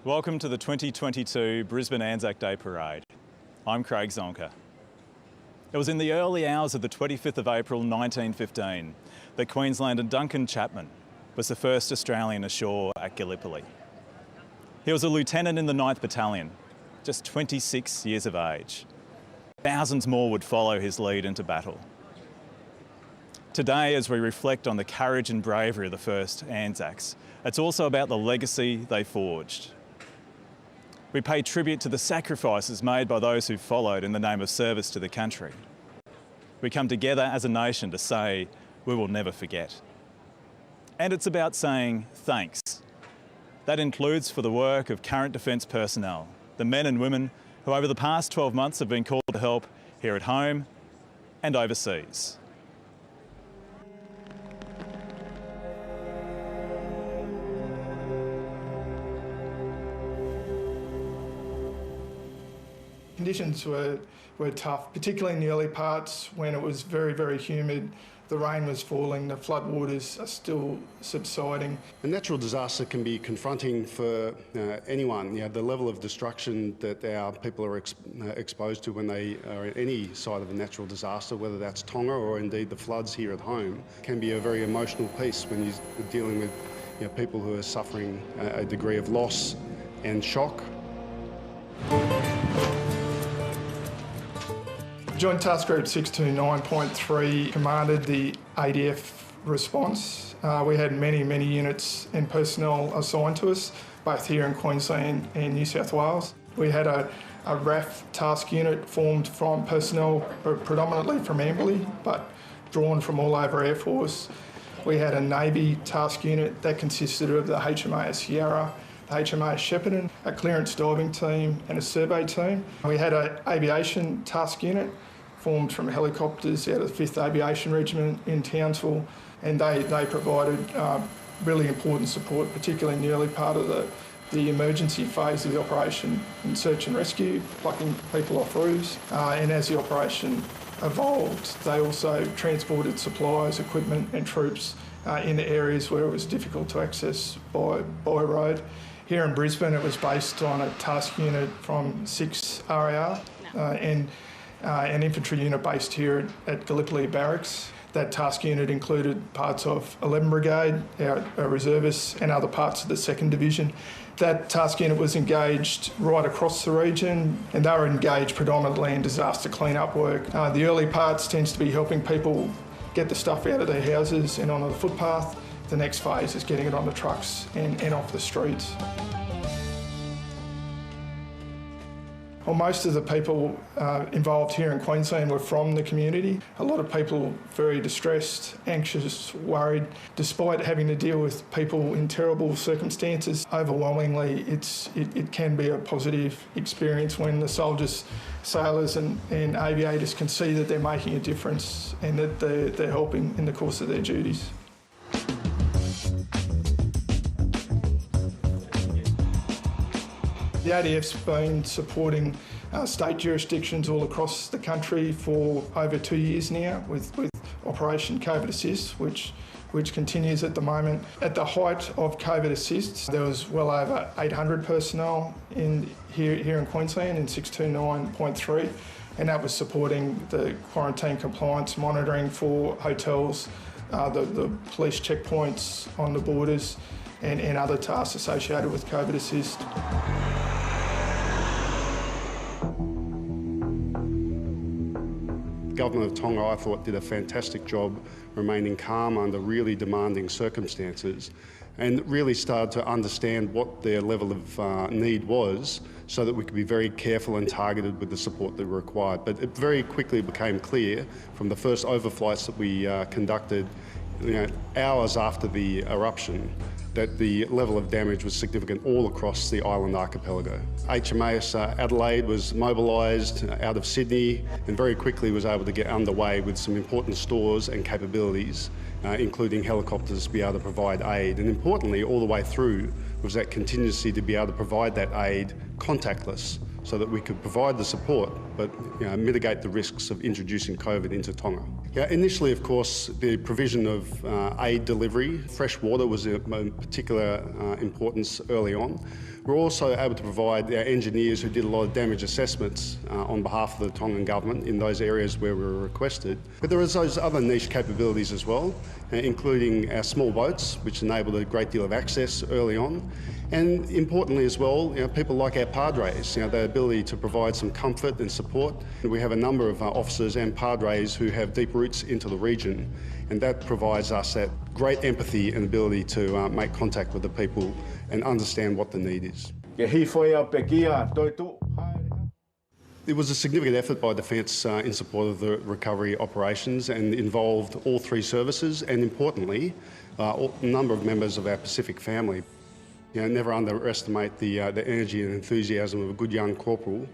Welcome to the 2022 Brisbane Anzac Day Parade. I'm Craig Zonka. It was in the early hours of the 25th of April 1915 that Queensland Duncan Chapman was the first Australian ashore at Gallipoli. He was a lieutenant in the 9th Battalion, just 26 years of age. Thousands more would follow his lead into battle. Today, as we reflect on the courage and bravery of the first Anzacs, it's also about the legacy they forged. We pay tribute to the sacrifices made by those who followed in the name of service to the country. We come together as a nation to say, we will never forget. And it's about saying thanks. That includes for the work of current defence personnel, the men and women who over the past 12 months have been called to help here at home and overseas. Conditions were tough, particularly in the early parts when it was very, very humid. The rain was falling, the floodwaters are still subsiding. A natural disaster can be confronting for anyone. You know, the level of destruction that our people are exposed to when they are at any side of a natural disaster, whether that's Tonga or indeed the floods here at home, can be a very emotional piece when you're dealing with people who are suffering a degree of loss and shock. Joint Task Group 629.3 commanded the ADF response. We had many units and personnel assigned to us, both here in Queensland and New South Wales. We had a RAF task unit formed from personnel predominantly from Amberley, but drawn from all over Air Force. We had a Navy task unit that consisted of the HMAS Yarra, the HMAS Shepparton, a clearance diving team and a survey team. We had an aviation task unit formed from helicopters out of the 5th Aviation Regiment in Townsville, and they provided really important support, particularly in the early part of the emergency phase of the operation in search and rescue, plucking people off roofs. And as the operation evolved, they also transported supplies, equipment and troops into areas where it was difficult to access by road. Here in Brisbane, it was based on a task unit from 6 RAR and an infantry unit based here at Gallipoli Barracks. That task unit included parts of 11 Brigade, our reservists, and other parts of the 2nd Division. That task unit was engaged right across the region, and they were engaged predominantly in disaster clean-up work. The early parts tends to be helping people get the stuff out of their houses and onto the footpath. The next phase is getting it on the trucks and off the streets. Well, most of the people involved here in Queensland were from the community. A lot of people very distressed, anxious, worried. Despite having to deal with people in terrible circumstances, overwhelmingly it can be a positive experience when the soldiers, sailors and aviators can see that they're making a difference and that they're helping in the course of their duties. The ADF's been supporting state jurisdictions all across the country for over 2 years now with Operation COVID Assist, which continues at the moment. At the height of COVID Assists, there was well over 800 personnel here in Queensland in 629.3, and that was supporting the quarantine compliance monitoring for hotels, the police checkpoints on the borders, and other tasks associated with COVID Assist. The Government of Tonga, I thought, did a fantastic job remaining calm under really demanding circumstances and really started to understand what their level of need was so that we could be very careful and targeted with the support that we required. But it very quickly became clear from the first overflights that we conducted hours after the eruption that the level of damage was significant all across the island archipelago. HMAS Adelaide was mobilised out of Sydney and very quickly was able to get underway with some important stores and capabilities, including helicopters to be able to provide aid. And importantly, all the way through was that contingency to be able to provide that aid contactless so that we could provide the support but mitigate the risks of introducing COVID into Tonga. Initially, of course, the provision of aid delivery, fresh water was of particular importance early on. We're also able to provide our engineers who did a lot of damage assessments on behalf of the Tongan government in those areas where we were requested. But there are those other niche capabilities as well, including our small boats, which enabled a great deal of access early on. And importantly as well, people like our padres, the ability to provide some comfort and support. We have a number of officers and padres who have deep roots into the region, and that provides us that great empathy and ability to make contact with the people and understand what the need is. It was a significant effort by Defence in support of the recovery operations and involved all three services and, importantly, a number of members of our Pacific family. Never underestimate the energy and enthusiasm of a good young corporal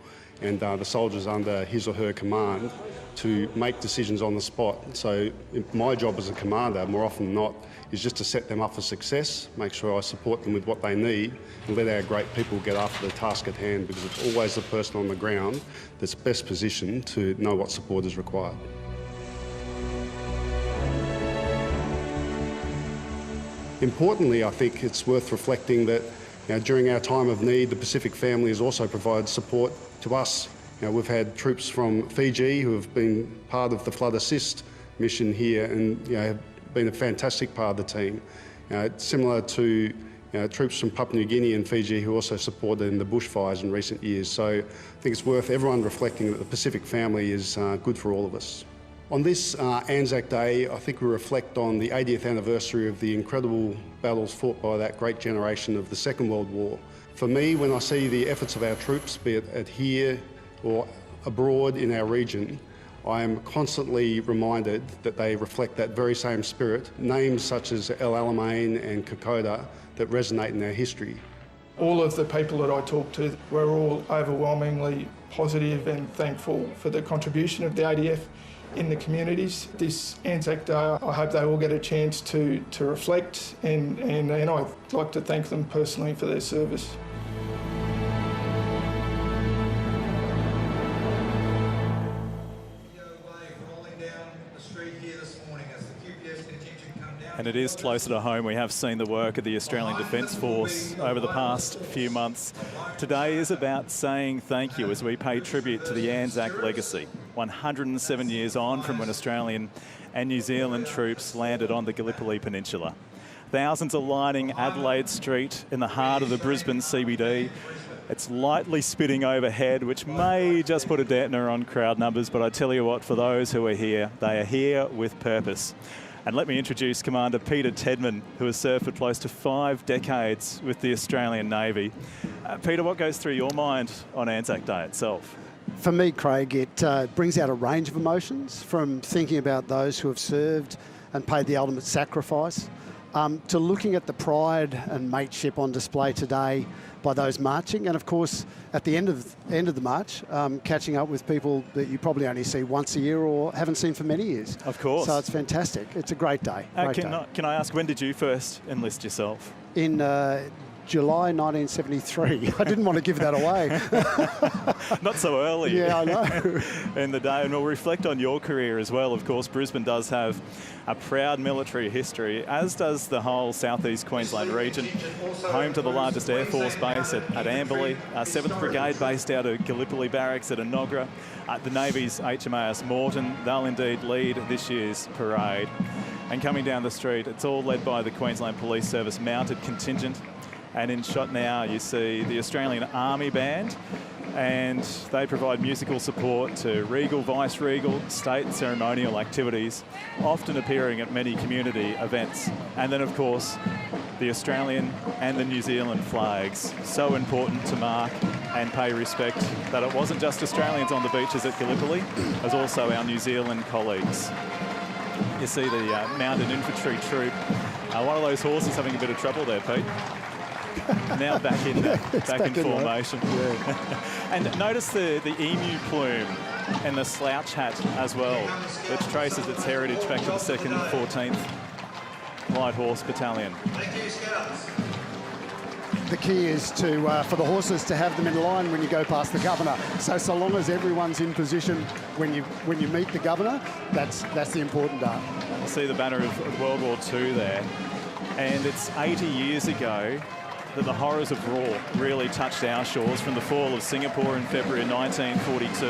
and the soldiers under his or her command to make decisions on the spot. So my job as a commander, more often than not, is just to set them up for success, make sure I support them with what they need, and let our great people get after the task at hand, because it's always the person on the ground that's best positioned to know what support is required. Importantly, I think it's worth reflecting that during our time of need, the Pacific family has also provided support to us. We've had troops from Fiji who have been part of the flood assist mission here and have been a fantastic part of the team. Similar to troops from Papua New Guinea and Fiji who also supported in the bushfires in recent years. So I think it's worth everyone reflecting that the Pacific family is good for all of us. On this Anzac Day, I think we reflect on the 80th anniversary of the incredible battles fought by that great generation of the Second World War. For me, when I see the efforts of our troops, be it here or abroad in our region, I am constantly reminded that they reflect that very same spirit, names such as El Alamein and Kokoda that resonate in our history. All of the people that I talked to were all overwhelmingly positive and thankful for the contribution of the ADF in the communities. This Anzac Day, I hope they all get a chance to reflect and I'd like to thank them personally for their service. And it is closer to home. We have seen the work of the Australian Defence Force over the past few months. Today is about saying thank you as we pay tribute to the Anzac legacy. 107 years on from when Australian and New Zealand troops landed on the Gallipoli Peninsula. Thousands are lining Adelaide Street in the heart of the Brisbane CBD. It's lightly spitting overhead, which may just put a dampener on crowd numbers, but I tell you what, for those who are here, they are here with purpose. And let me introduce Commander Peter Tedman, who has served for close to 5 decades with the Australian Navy. Peter, what goes through your mind on Anzac Day itself? For me, Craig, it brings out a range of emotions, from thinking about those who have served and paid the ultimate sacrifice, to looking at the pride and mateship on display today by those marching, and of course at the end of the march, catching up with people that you probably only see once a year or haven't seen for many years. Of course. So it's fantastic. It's a great day. Can I ask, when did you first enlist yourself? In July 1973. I didn't want to give that away. Not so early. Yeah, I know. In the day, and we'll reflect on your career as well. Of course, Brisbane does have a proud military history, as does the whole southeast Queensland region, home to the largest Air Force base at Amberley, 7th Brigade based out of Gallipoli Barracks at Enoggera, the Navy's HMAS Moreton. They'll indeed lead this year's parade. And coming down the street, it's all led by the Queensland Police Service mounted contingent. And in shot now, you see the Australian Army Band, and they provide musical support to regal, vice-regal, state ceremonial activities, often appearing at many community events. And then, of course, the Australian and the New Zealand flags, so important to mark and pay respect that it wasn't just Australians on the beaches at Gallipoli, as also our New Zealand colleagues. You see the mounted infantry troop. One of those horses having a bit of trouble there, Pete. Now back in formation. Yeah. And notice the emu plume and the slouch hat as well, which traces its heritage back to the 2nd 14th Light Horse Battalion. Thank you, Scouts. the key is for the horses to have them in line when you go past the governor. So long as everyone's in position when you meet the governor, that's the important part. I see the banner of World War II there, and it's 80 years ago that the horrors of war really touched our shores, from the fall of Singapore in February 1942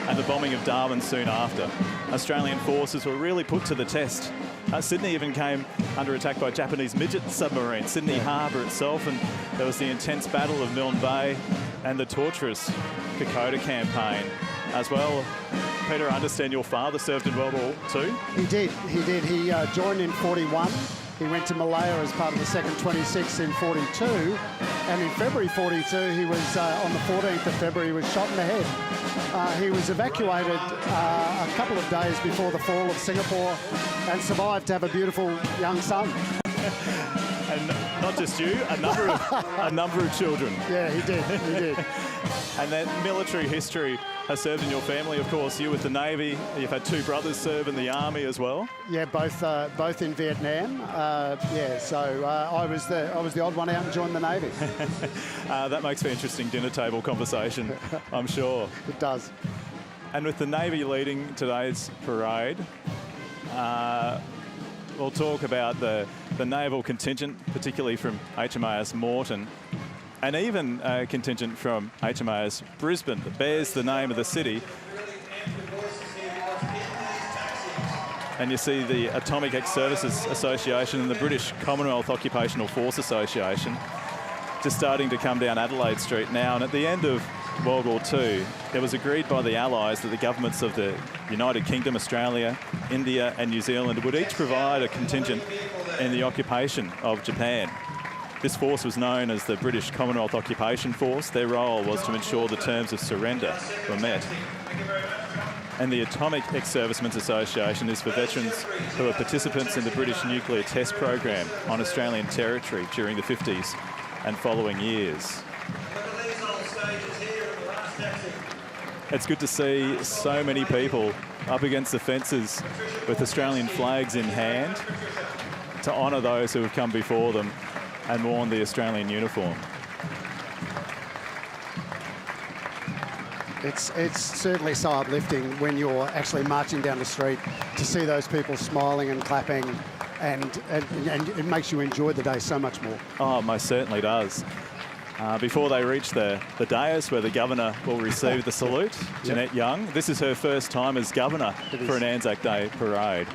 and the bombing of Darwin soon after. Australian forces were really put to the test. Sydney even came under attack by Japanese midget submarines, Sydney Harbour itself, and there was the intense Battle of Milne Bay and the torturous Kokoda campaign as well. Peter, I understand your father served in World War II? He did. He joined in 41. He went to Malaya as part of the 2nd 26th in 42. And in February 42, he was, on the 14th of February, he was shot in the head. He was evacuated a couple of days before the fall of Singapore and survived to have a beautiful young son. And not just you, a number of children. Yeah, he did. And that military history has served in your family, of course. You with the Navy, you've had 2 brothers serve in the Army as well. Yeah, both in Vietnam. So I was the odd one out and joined the Navy. That makes for interesting dinner table conversation, I'm sure. It does. And with the Navy leading today's parade, we'll talk about the naval contingent, particularly from HMAS Moreton, and even a contingent from HMAS Brisbane that bears the name of the city. And you see the Atomic Ex-Services Association and the British Commonwealth Occupational Force Association just starting to come down Adelaide Street now. And at the end of World War II, it was agreed by the Allies that the governments of the United Kingdom, Australia, India and New Zealand would each provide a contingent in the occupation of Japan. This force was known as the British Commonwealth Occupation Force. Their role was to ensure the terms of surrender were met. And the Atomic Ex-Servicemen's Association is for veterans who are participants in the British nuclear test program on Australian territory during the 50s and following years. It's good to see so many people up against the fences with Australian flags in hand to honour those who have come before them and worn the Australian uniform. It's certainly so uplifting when you're actually marching down the street to see those people smiling and clapping, and it makes you enjoy the day so much more. Oh, most certainly does. Before they reach the dais where the Governor will receive the salute, Jeanette Young. This is her first time as Governor for an Anzac Day parade.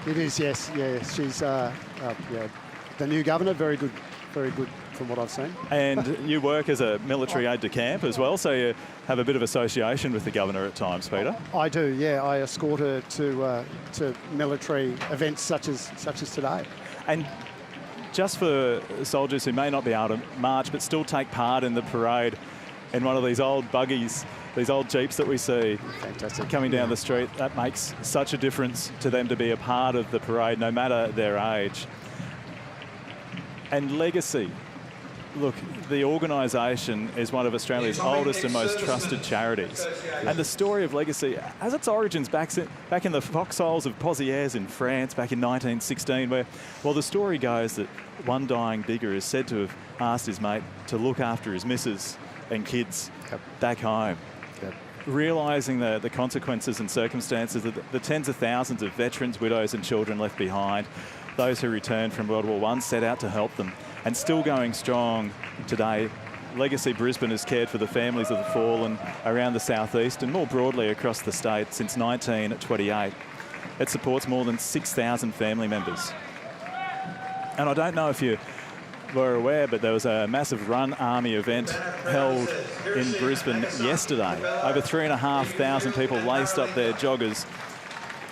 It is, yes. Yeah, she's the new Governor, very good from what I've seen. And you work as a military aide-de-camp as well, so you have a bit of association with the Governor at times, Peter. I do, yeah. I escort her to military events such as today. And just for soldiers who may not be able to march but still take part in the parade in one of these old buggies, these old Jeeps that we see coming down the street, that makes such a difference to them to be a part of the parade, no matter their age. And legacy. Look, the organisation is one of Australia's oldest and most trusted charities. And the story of legacy has its origins back in the foxholes of Pozières in France back in 1916, where, well, the story goes that one dying digger is said to have asked his mate to look after his missus and kids back home. Realising the consequences and circumstances of the tens of thousands of veterans, widows and children left behind, those who returned from World War I set out to help them. And still going strong today, Legacy Brisbane has cared for the families of the fallen around the southeast and more broadly across the state since 1928. It supports more than 6,000 family members. And I don't know if you were aware, but there was a massive Run Army event held in Brisbane yesterday. Over 3,500 people laced up their joggers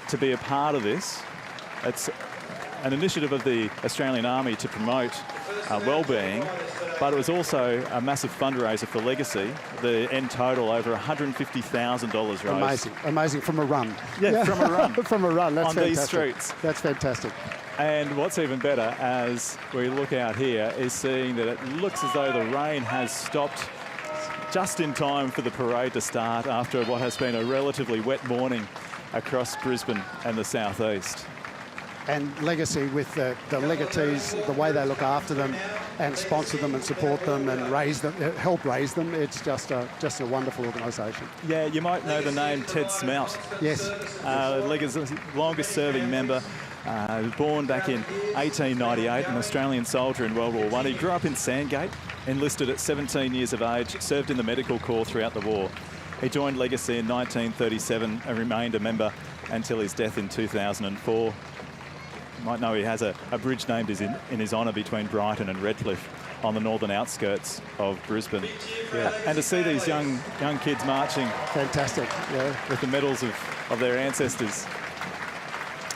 to be a part of this. It's an initiative of the Australian Army to promote well-being, but it was also a massive fundraiser for Legacy. The end total, over $150,000 raised. Amazing from a run. Yeah, from a run. From a run, that's on fantastic. These streets. That's fantastic. And what's even better, as we look out here, is seeing that it looks as though the rain has stopped just in time for the parade to start after what has been a relatively wet morning across Brisbane and the southeast. And Legacy with the legatees, the way they look after them, and sponsor them and support them and raise them, help raise them. It's just a wonderful organisation. Yeah, you might know the name Ted Smelt. Yes. Longest serving member. Born back in 1898, an Australian soldier in World War I. He grew up in Sandgate, enlisted at 17 years of age, served in the medical corps throughout the war. He joined Legacy in 1937 and remained a member until his death in 2004. You might know he has a bridge named in his honour between Brighton and Redcliffe on the northern outskirts of Brisbane. Yeah. And to see these young kids marching, fantastic, yeah, with the medals of their ancestors.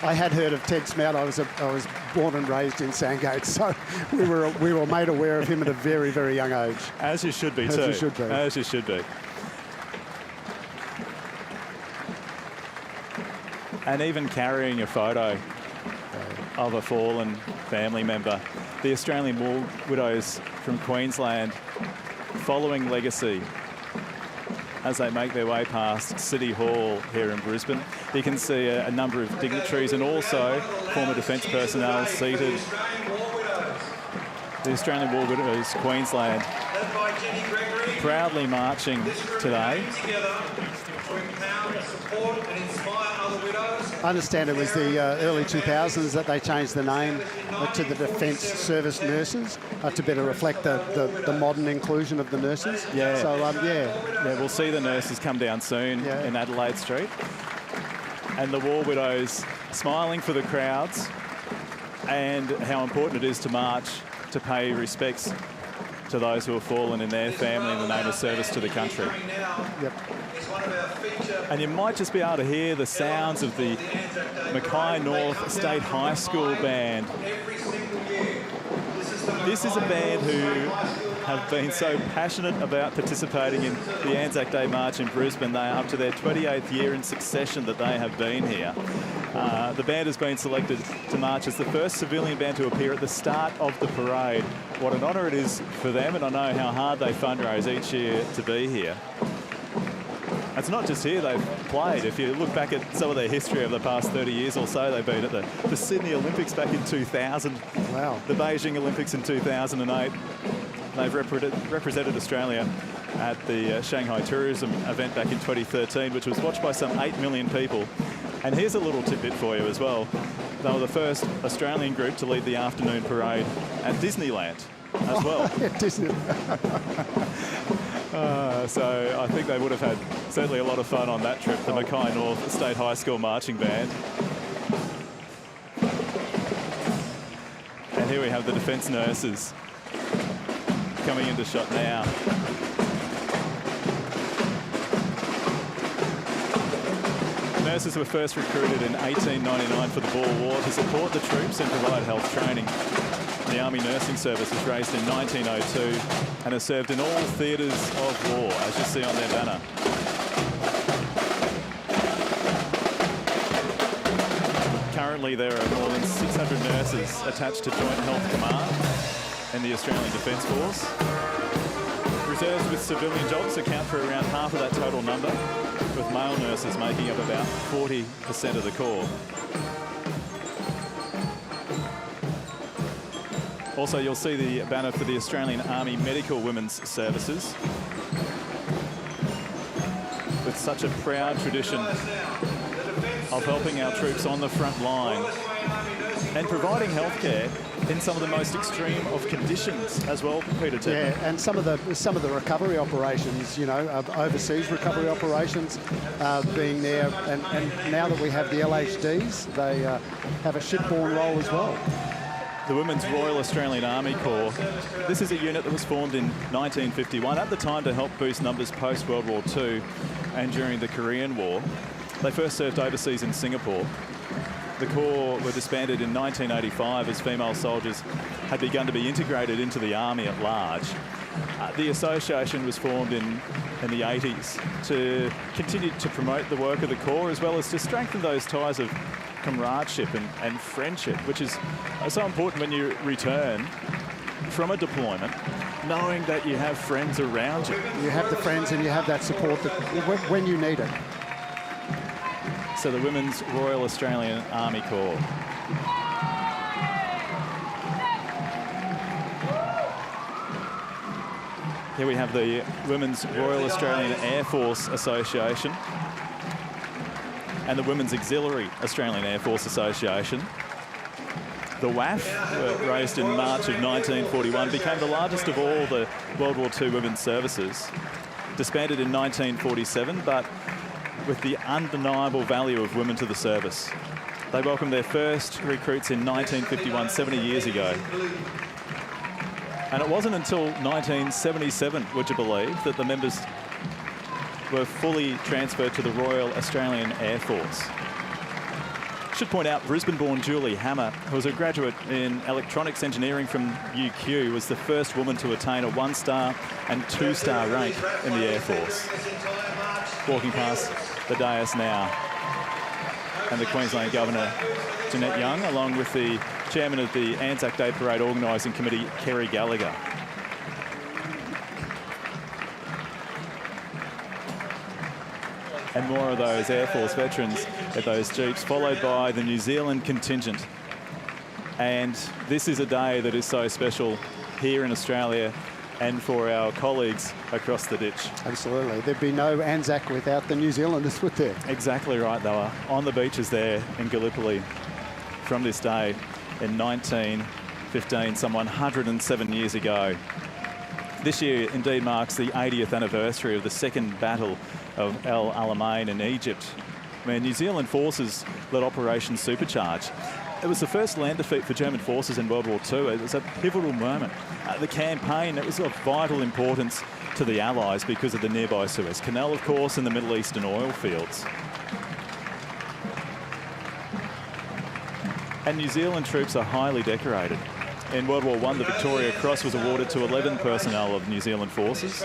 I had heard of Ted Smelt. I was born and raised in Sandgate, so we were made aware of him at a very, very young age. As you should be, too. As you should be. As you should be. And even carrying a photo of a fallen family member. The Australian War Widows from Queensland following Legacy as they make their way past City Hall here in Brisbane. You can see a number of dignitaries and also former defence personnel seated. The Australian War Widows Queensland proudly marching today. I understand it was the early 2000s that they changed the name to the Defence Service Nurses to better reflect the modern inclusion of the nurses. Yeah. So, Yeah, we'll see the nurses come down soon in Adelaide Street. And the War Widows smiling for the crowds and how important it is to march to pay respects to those who have fallen in their family in the name of service to the country. Yep. And you might just be able to hear the sounds of the Mackay North State High School band. This is a band who have been so passionate about participating in the Anzac Day March in Brisbane. They are up to their 28th year in succession that they have been here. The band has been selected to march as the first civilian band to appear at the start of the parade. What an honour it is for them, and I know how hard they fundraise each year to be here. It's not just here they've played. If you look back at some of their history over the past 30 years or so, they've been at the Sydney Olympics back in 2000. Wow. The Beijing Olympics in 2008. They've represented Australia at the Shanghai Tourism event back in 2013, which was watched by some 8 million people. And here's a little tidbit for you as well. They were the first Australian group to lead the afternoon parade at Disneyland as well. So I think they would have had certainly a lot of fun on that trip, the Mackay North State High School Marching Band. And here we have the defence nurses coming into shot now. Nurses were first recruited in 1899 for the Boer War to support the troops and provide health training. The Army Nursing Service was raised in 1902 and has served in all theatres of war, as you see on their banner. Currently, there are more than 600 nurses attached to Joint Health Command in the Australian Defence Force. Reserves with civilian jobs account for around half of that total number, with male nurses making up about 40% of the corps. Also, you'll see the banner for the Australian Army Medical Women's Services, with such a proud tradition of helping our troops on the front line and providing healthcare in some of the most extreme of conditions as well, Peter Tedman. Yeah, and some of the recovery operations, you know, overseas recovery operations being there, and now that we have the LHDs, they have a shipborne role as well. The Women's Royal Australian Army Corps. This is a unit that was formed in 1951, at the time to help boost numbers post-World War II and during the Korean War. They first served overseas in Singapore. The Corps were disbanded in 1985 as female soldiers had begun to be integrated into the Army at large. The association was formed in the 80s to continue to promote the work of the Corps, as well as to strengthen those ties of comradeship and friendship, which is so important when you return from a deployment, knowing that you have friends around you. You have the friends and you have that support when you need it. So the Women's Royal Australian Army Corps. Here we have the Women's Royal Australian Air Force Association and the Women's Auxiliary Australian Air Force Association. The WAF, raised in March of 1941, became the largest of all the World War II women's services. Disbanded in 1947, but with the undeniable value of women to the service. They welcomed their first recruits in 1951, 70 years ago. And it wasn't until 1977, would you believe, that the members were fully transferred to the Royal Australian Air Force. Should point out, Brisbane-born Julie Hammer, who was a graduate in electronics engineering from UQ, was the first woman to attain a 1-star and 2-star rank in the Air Force. Walking past the dais now, and the Queensland Governor, Jeanette Young, along with the Chairman of the Anzac Day Parade Organising Committee, Kerry Gallagher. And more of those Air Force veterans at those jeeps, followed by the New Zealand contingent. And this is a day that is so special here in Australia and for our colleagues across the ditch. Absolutely. There'd be no Anzac without the New Zealanders, would there? Exactly right. They were on the beaches there in Gallipoli from this day in 1915, some 107 years ago. This year indeed marks the 80th anniversary of the Second Battle of El Alamein in Egypt, where New Zealand forces led Operation Supercharge. It was the first land defeat for German forces in World War II. It was a pivotal moment. The campaign, it was of vital importance to the Allies because of the nearby Suez Canal, of course, and the Middle Eastern oil fields. And New Zealand troops are highly decorated. In World War I, the Victoria Cross was awarded to 11 personnel of New Zealand forces,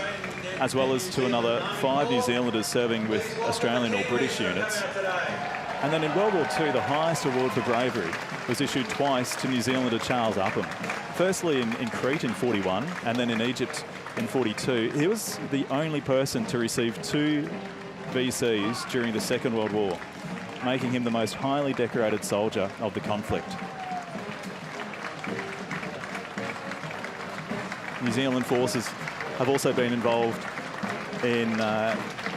as well as to another 5 New Zealanders serving with Australian or British units. And then in World War II, the highest award for bravery was issued twice to New Zealander Charles Upham. Firstly in Crete in 41, and then in Egypt in 42. He was the only person to receive 2 VCs during the Second World War, making him the most highly decorated soldier of the conflict. New Zealand forces have also been involved in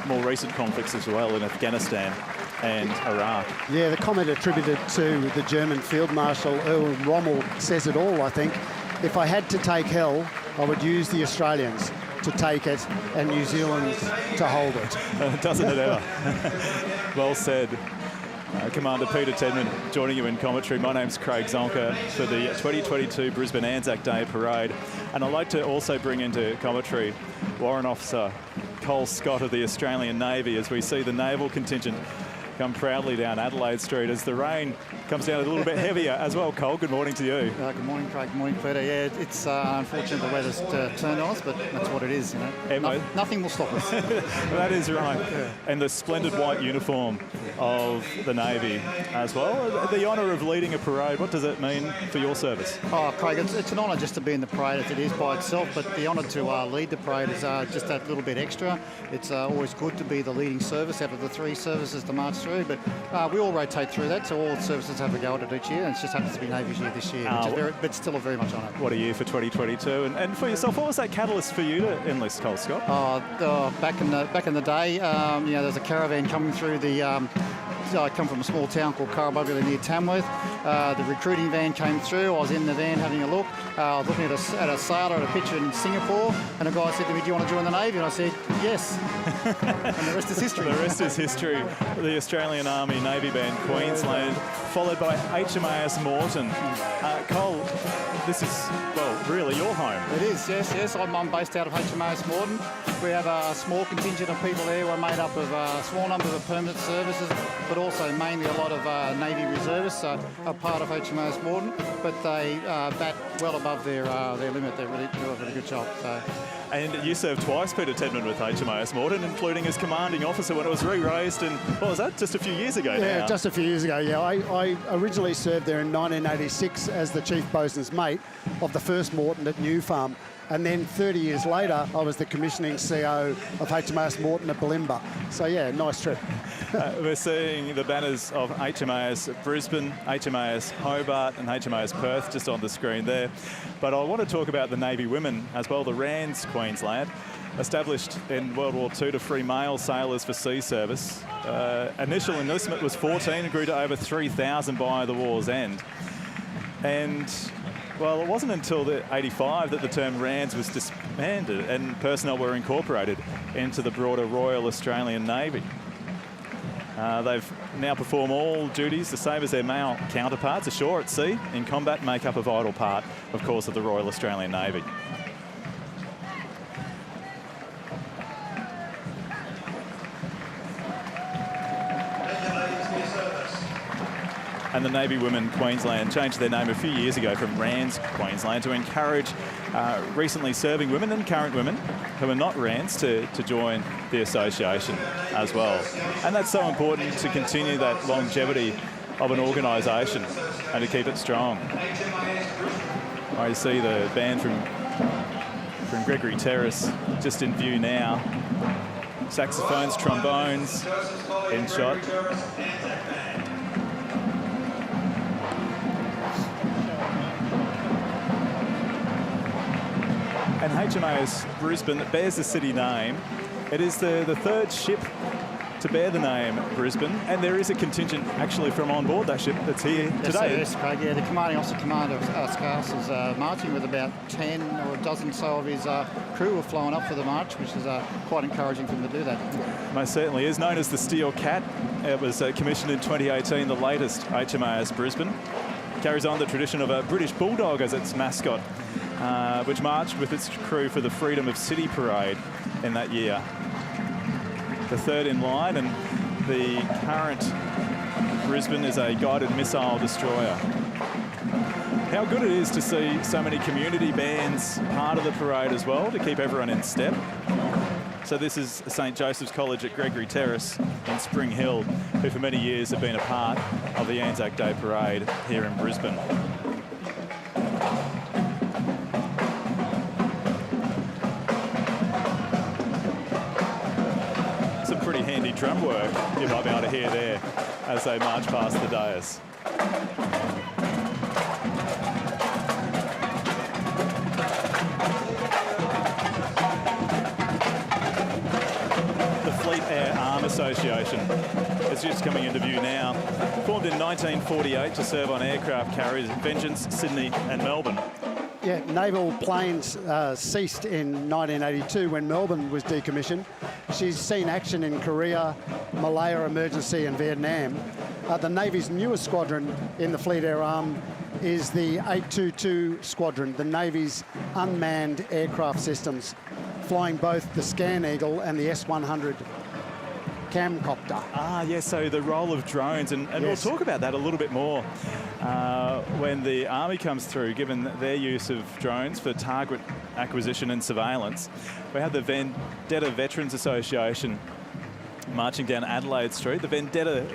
more recent conflicts as well in Afghanistan and Iraq. Yeah, the comment attributed to the German Field Marshal Erwin Rommel says it all, I think. If I had to take hell, I would use the Australians to take it and New Zealand to hold it. Doesn't it ever? Well said. Commander Peter Tedman joining you in commentary. My name's Craig Zonka for the 2022 Brisbane Anzac Day Parade. And I'd like to also bring into commentary Warrant Officer Cole Scott of the Australian Navy as we see the naval contingent come proudly down Adelaide Street as the rain comes down a little bit heavier as well. Cole, good morning to you. Good morning, Craig. Good morning, Peter. Yeah, it's unfortunate the weather's turned on us, but that's what it is, you know. Nothing will stop us. That is right. Yeah. And the splendid white uniform of the Navy as well. The honour of leading a parade, what does it mean for your service? Oh, Craig, it's an honour just to be in the parade as it is by itself, but the honour to lead the parade is just that little bit extra. It's always good to be the leading service out of the 3 services to march through, but we all rotate through that, so all services have a go at it each year, and it just happens to be Navy's year this year, but still a very much honour. What a year for 2022, and for yourself, what was that catalyst for you to enlist, Cole Scott? Back in the day, there's a caravan coming through the. I come from a small town called Currabubula near Tamworth. The recruiting van came through. I was in the van having a look. I was looking at a sailor at a picture in Singapore, and a guy said to me, "Do you want to join the Navy?" And I said, "Yes." And the rest is history. The rest is history. The Australian Army Navy Band Queensland, followed by HMAS Moreton. Cole, this is, well, really your home. It is, yes. I'm based out of HMAS Moreton. We have a small contingent of people there. We're made up of a small number of permanent services, but also mainly a lot of Navy reservists are part of HMAS Moreton, but they bat well above their limit. They really do a really good job. So. And you served twice, Peter Tedman, with HMAS Moreton, including as commanding officer when it was re-raised in, what was that, just a few years ago Yeah, now? just a few years ago, yeah. I originally served there in 1986 as the Chief Bosun's mate of the first Moreton at New Farm. And then 30 years later, I was the commissioning CO of HMAS Moreton at Bulimba. So yeah, nice trip. We're seeing the banners of HMAS Brisbane, HMAS Hobart and HMAS Perth just on the screen there. But I want to talk about the Navy women as well, the RANZ Queensland. Established in World War II to free male sailors for sea service. Initial enlistment was 14 and grew to over 3,000 by the war's end. And, well, it wasn't until the 85 that the term RANZ was disbanded and personnel were incorporated into the broader Royal Australian Navy. They've now perform all duties the same as their male counterparts ashore at sea in combat and make up a vital part, of course, of the Royal Australian Navy. And the Navy Women Queensland changed their name a few years ago from RANZ Queensland to encourage recently serving women and current women who are not RANZ to join the association as well. And that's so important to continue that longevity of an organisation and to keep it strong. I see the band from Gregory Terrace just in view now. Saxophones, trombones in shot. And HMAS Brisbane bears the city name. It is the third ship to bear the name Brisbane, and there is a contingent actually from on board that ship that's here today. Yes, Craig. Yeah, the commanding officer, Commander of Scouts, is marching with about 10 or a dozen so of his crew have flown up for the march, which is quite encouraging for them to do that. Most certainly is. Known as the Steel Cat, it was commissioned in 2018, the latest HMAS Brisbane. Carries on the tradition of a British Bulldog as its mascot, which marched with its crew for the Freedom of City Parade in that year. The third in line, and the current Brisbane is a guided missile destroyer. How good it is to see so many community bands part of the parade as well to keep everyone in step. So this is St Joseph's College at Gregory Terrace in Spring Hill, who for many years have been a part of the Anzac Day Parade here in Brisbane. Some pretty handy drum work you might be able to hear there as they march past the dais. Association is just coming into view now. Formed in 1948 to serve on aircraft carriers at Vengeance, Sydney and Melbourne. Yeah, naval planes ceased in 1982 when Melbourne was decommissioned. She's seen action in Korea, Malaya Emergency and Vietnam. The Navy's newest squadron in the Fleet Air Arm is the 822 Squadron, the Navy's unmanned aircraft systems, flying both the Scan Eagle and the S-100 camcopter. Yes, so the role of drones, and yes, we'll talk about that a little bit more when the Army comes through, given their use of drones for target acquisition and surveillance. We have the Vendetta Veterans Association marching down Adelaide Street. The Vendetta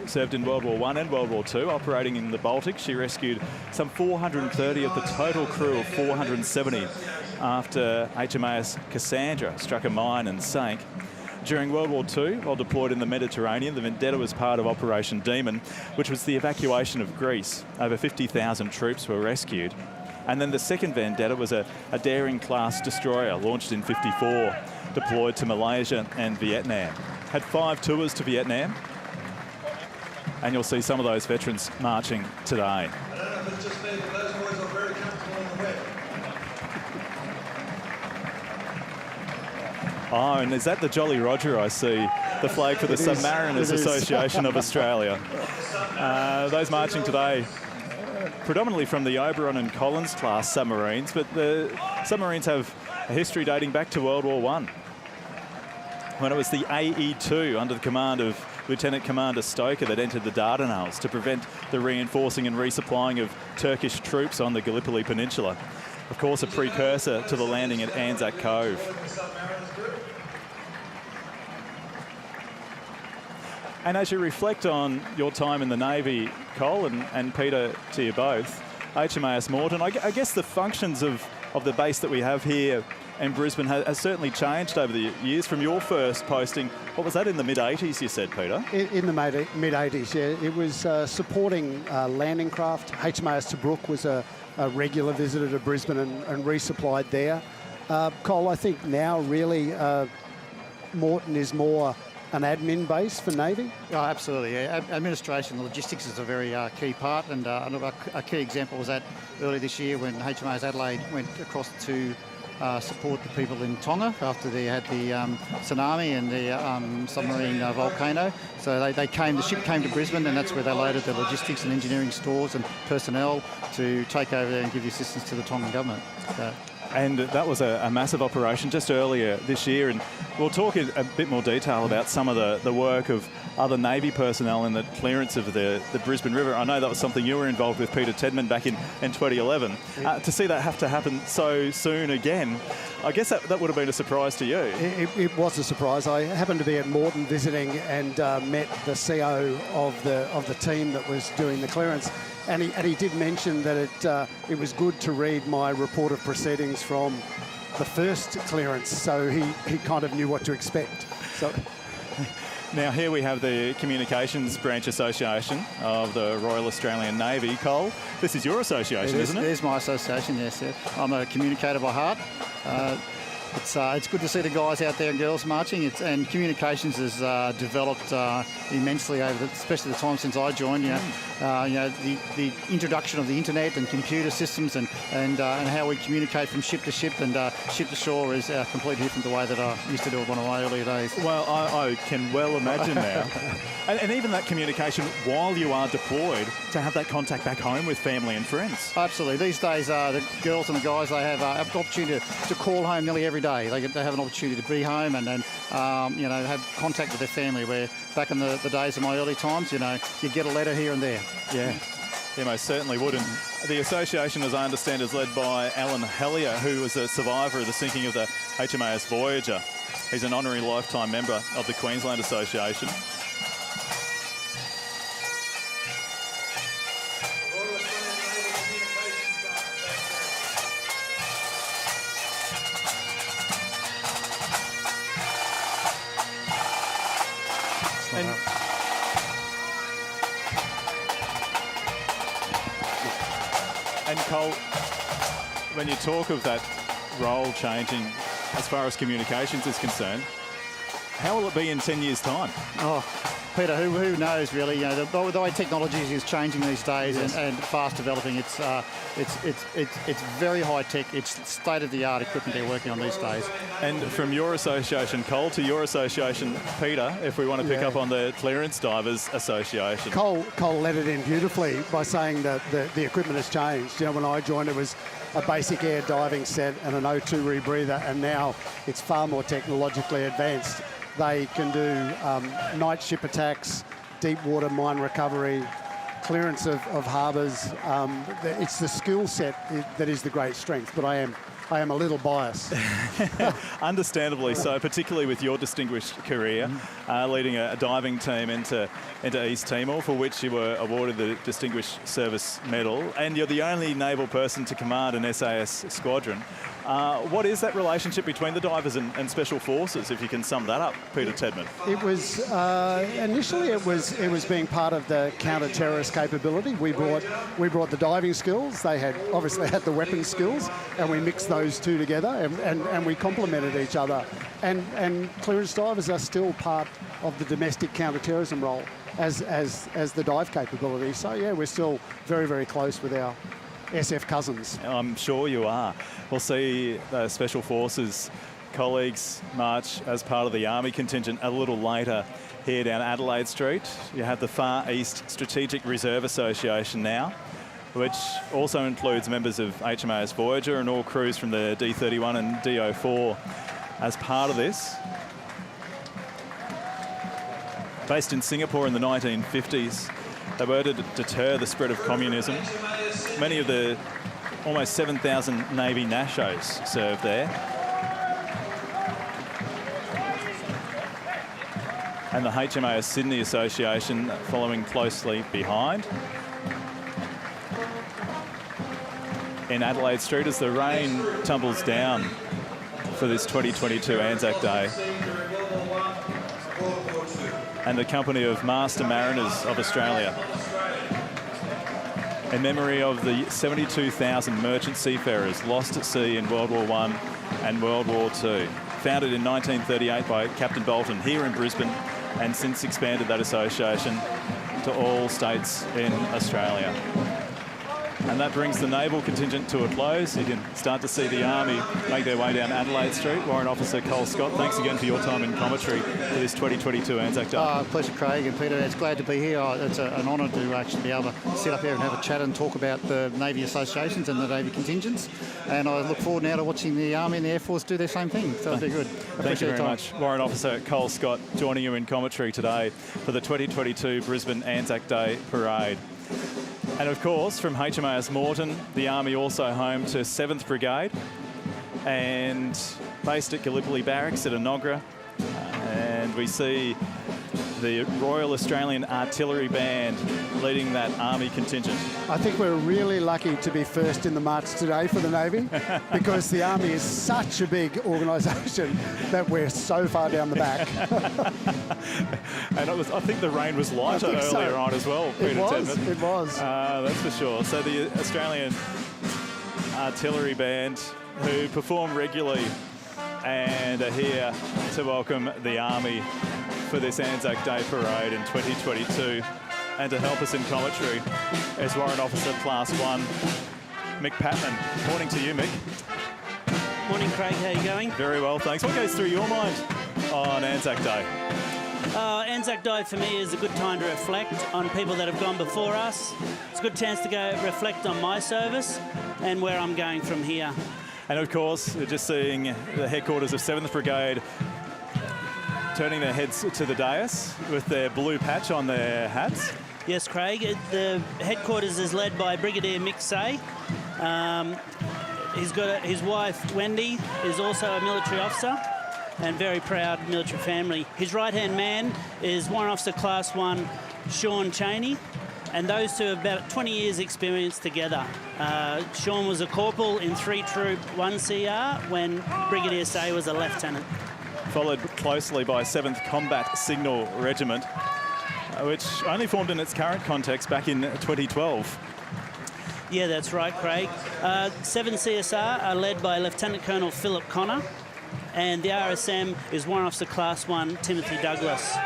served in World War I and World War II, operating in the Baltic. She rescued some 430 of the total crew of 470 after HMAS Cassandra struck a mine and sank. During World War II, while deployed in the Mediterranean, the Vendetta was part of Operation Demon, which was the evacuation of Greece. Over 50,000 troops were rescued. And then the second Vendetta was a Daring-class destroyer launched in '54, deployed to Malaysia and Vietnam. Had 5 tours to Vietnam, and you'll see some of those veterans marching today. I don't know if it's just me, but those boys are very comfortable in the wet. Oh, and is that the Jolly Roger I see? The flag for the Submariners Association of Australia. Those marching today, predominantly from the Oberon and Collins class submarines, but the submarines have a history dating back to World War I, when it was the AE2 under the command of Lieutenant Commander Stoker that entered the Dardanelles to prevent the reinforcing and resupplying of Turkish troops on the Gallipoli Peninsula. Of course, a precursor to the landing at Anzac Cove. And as you reflect on your time in the Navy, Cole and Peter, to you both, HMAS Moreton, I guess the functions of of the base that we have here in Brisbane has certainly changed over the years. From your first posting, what was that, in the mid-80s, you said, Peter? In the mid-80s, yeah. It was supporting landing craft. HMAS Tobruk was a regular visitor to Brisbane and resupplied there. Cole, I think now really Moreton is more an admin base for Navy? Oh, absolutely. Yeah. Administration, logistics is a very key part, and a key example was that early this year when HMAS Adelaide went across to support the people in Tonga after they had the tsunami and the submarine volcano. So the ship came to Brisbane, and that's where they loaded the logistics and engineering stores and personnel to take over there and give assistance to the Tongan government. So. And that was a massive operation just earlier this year, and we'll talk in a bit more detail about some of the work of other Navy personnel in the clearance of the Brisbane River. I know that was something you were involved with, Peter Tedman, back in 2011. To see that have to happen so soon again, I guess that would have been a surprise to you. It was a surprise. I happened to be at Moreton visiting and met the CO of the team that was doing the clearance. And he did mention that it was good to read my report of proceedings from the first clearance, so he kind of knew what to expect. So. Now here we have the Communications Branch Association of the Royal Australian Navy. Cole, this is your association, isn't it? It is my association, yes. Yeah. I'm a communicator by heart. It's good to see the guys out there and girls marching. And communications has developed immensely over, especially the time since I joined. The introduction of the internet and computer systems and how we communicate from ship to ship and ship to shore is completely different the way that I used to do it one of my earlier days. Well, I can well imagine now. and even that communication while you are deployed, to have that contact back home with family and friends. Absolutely. These days, the girls and the guys, they have the opportunity to call home nearly every day. They have an opportunity to be home and have contact with their family, where back in the days of my early times, you get a letter here and there. Yeah, most certainly would. And the association, as I understand, is led by Alan Hellier, who was a survivor of the sinking of the HMAS Voyager. He's an honorary lifetime member of the Queensland Association. And Cole, when you talk of that role changing as far as communications is concerned, how will it be in 10 years' time? Oh, Peter, who knows really? The way technology is changing these days, yes, and fast developing. It's very high tech. It's state of the art equipment they're working on these days. And from your association, Cole, to your association, Peter, if we want to pick up on the Clearance Divers Association. Cole led it in beautifully by saying that the equipment has changed. When I joined, it was a basic air diving set and an O2 rebreather, and now it's far more technologically advanced. They can do night ship attacks, deep water mine recovery, clearance of harbours. It's the skill set that is the great strength, but I am a little biased. Understandably so, particularly with your distinguished career, leading a diving team into East Timor, for which you were awarded the Distinguished Service Medal, and you're the only naval person to command an SAS squadron. What is that relationship between the divers and special forces, if you can sum that up, Peter Tedman? It was initially it was being part of the counter-terrorist capability. We brought the diving skills. They obviously had the weapons skills, and we mixed those two together, and we complemented each other. And clearance divers are still part of the domestic counter-terrorism role as the dive capability. So yeah, we're still very, very close with our SF cousins. I'm sure you are. We'll see the Special Forces colleagues march as part of the Army contingent a little later here down Adelaide Street. You have the Far East Strategic Reserve Association now, which also includes members of HMAS Voyager and all crews from the D31 and D04 as part of this. Based in Singapore in the 1950s, they were to deter the spread of communism. Many of the almost 7,000 Navy Nashos served there. And the HMAS Sydney Association following closely behind. in Adelaide Street as the rain tumbles down for this 2022 Anzac Day. And the company of Master Mariners of Australia, in memory of the 72,000 merchant seafarers lost at sea in World War I and World War II. Founded in 1938 by Captain Bolton here in Brisbane, and since expanded that association to all states in Australia. And that brings the naval contingent to a close. You can start to see the Army make their way down Adelaide Street. Warrant Officer Cole Scott, thanks again for your time in commentary for this 2022 Anzac Day. Pleasure, Craig and Peter. It's glad to be here. It's an honour to actually be able to sit up here and have a chat and talk about the Navy associations and the Navy contingents. And I look forward now to watching the Army and the Air Force do their same thing. So it'll be good. Thank you very much. Warrant Officer Cole Scott joining you in commentary today for the 2022 Brisbane Anzac Day Parade. And of course, from HMAS Moreton, the Army also home to 7th Brigade and based at Gallipoli Barracks at Enoggera. And we see the Royal Australian Artillery Band leading that Army contingent. I think we're really lucky to be first in the march today for the Navy because the Army is such a big organisation that we're so far down the back. And I think the rain was lighter earlier on as well, Peter Tedman. It was. That's for sure. So the Australian Artillery Band, who perform regularly and are here to welcome the Army for this Anzac Day Parade in 2022. And to help us in commentary is Warrant Officer Class 1, Mick Patman. Morning to you, Mick. Morning, Craig. How are you going? Very well, thanks. What goes through your mind on Anzac Day? Anzac Day for me is a good time to reflect on people that have gone before us. It's a good chance to go reflect on my service and where I'm going from here. And of course, you're just seeing the headquarters of 7th Brigade turning their heads to the dais with their blue patch on their hats. Yes, Craig. The headquarters is led by Brigadier Mick Say. He's got his wife, Wendy, is also a military officer and very proud military family. His right-hand man is Warrant Officer Class 1, Sean Cheney, and those two have about 20 years experience together. Sean was a corporal in 3 Troop 1 CR when Brigadier Say was a lieutenant. Followed closely by 7th Combat Signal Regiment, which only formed in its current context back in 2012. Yeah, that's right, Craig. 7 CSR are led by Lieutenant Colonel Philip Connor, and the RSM is Warrant Officer Class 1, Timothy Douglas.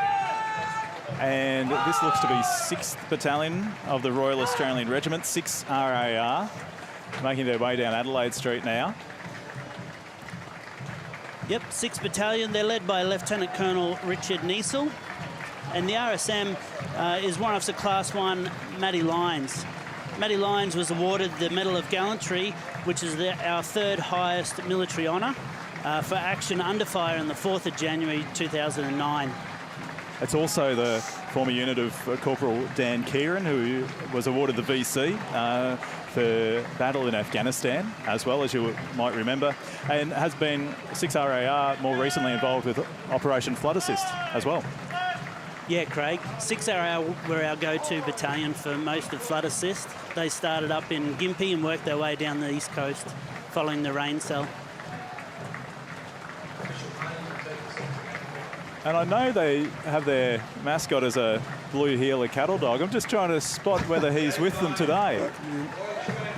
And this looks to be 6th Battalion of the Royal Australian Regiment, 6 RAR, making their way down Adelaide Street now. Yep, 6th Battalion. They're led by Lieutenant Colonel Richard Niesel. And the RSM is Warrant Officer Class 1, Matty Lyons. Matty Lyons was awarded the Medal of Gallantry, which is our 3rd highest military honour, for action under fire on the 4th of January 2009. It's also the former unit of Corporal Dan Kieran, who was awarded the VC for battle in Afghanistan, as well, as you might remember, and has been 6 RAR more recently involved with Operation Flood Assist as well. Yeah, Craig. 6 RAR were our go-to battalion for most of Flood Assist. They started up in Gympie and worked their way down the east coast following the rain cell. And I know they have their mascot as a blue heeler cattle dog. I'm just trying to spot whether he's with them today.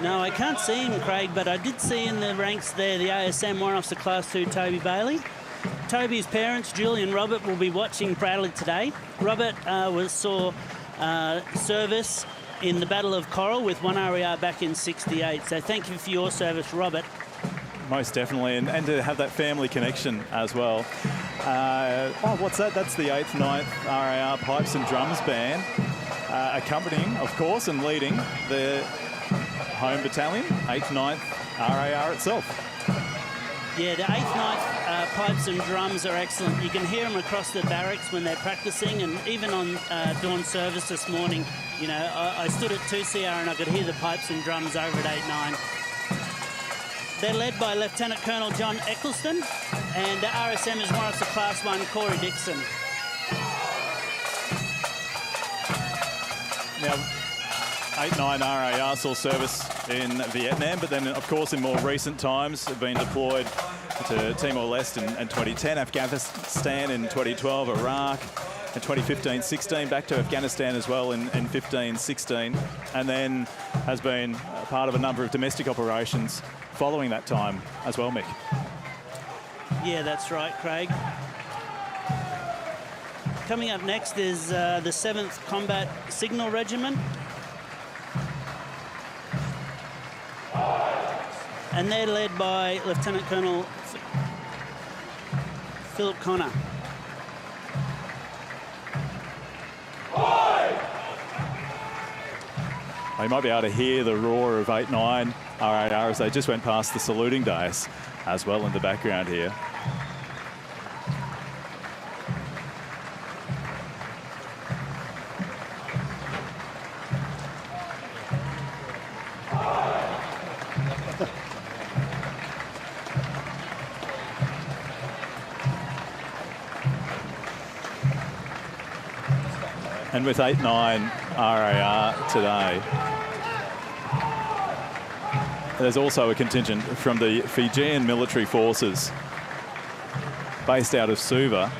No, I can't see him, Craig, but I did see in the ranks there the ASM Warrant Officer Class 2, Toby Bailey. Toby's parents, Julie and Robert, will be watching proudly today. Robert saw service in the Battle of Coral with 1 RAR back in '68. So thank you for your service, Robert. Most definitely, and to have that family connection as well. What's that? That's the 8th, 9th RAR Pipes and Drums Band, accompanying, of course, and leading the home battalion, 8th, 9th RAR itself. Yeah, the 8th, 9th pipes and drums are excellent. You can hear them across the barracks when they're practicing, and even on dawn service this morning, you know, I stood at 2CR and I could hear the pipes and drums over at 8-9. They're led by Lieutenant Colonel John Eccleston, and the RSM is Warrant Officer Class 1, Corey Dixon. Now, 89 RAR saw service in Vietnam, but then, of course, in more recent times have been deployed to Timor-Leste in 2010, Afghanistan in 2012, Iraq in 2015-16, back to Afghanistan as well in 15-16, and then has been part of a number of domestic operations following that time as well, Mick. Yeah, that's right, Craig. Coming up next is the 7th Combat Signal Regiment. And they're led by Lieutenant Colonel Philip Connor. You might be able to hear the roar of 89 RAR as they just went past the saluting dais as well in the background here. And with 89 RAR today, there's also a contingent from the Fijian military forces based out of Suva.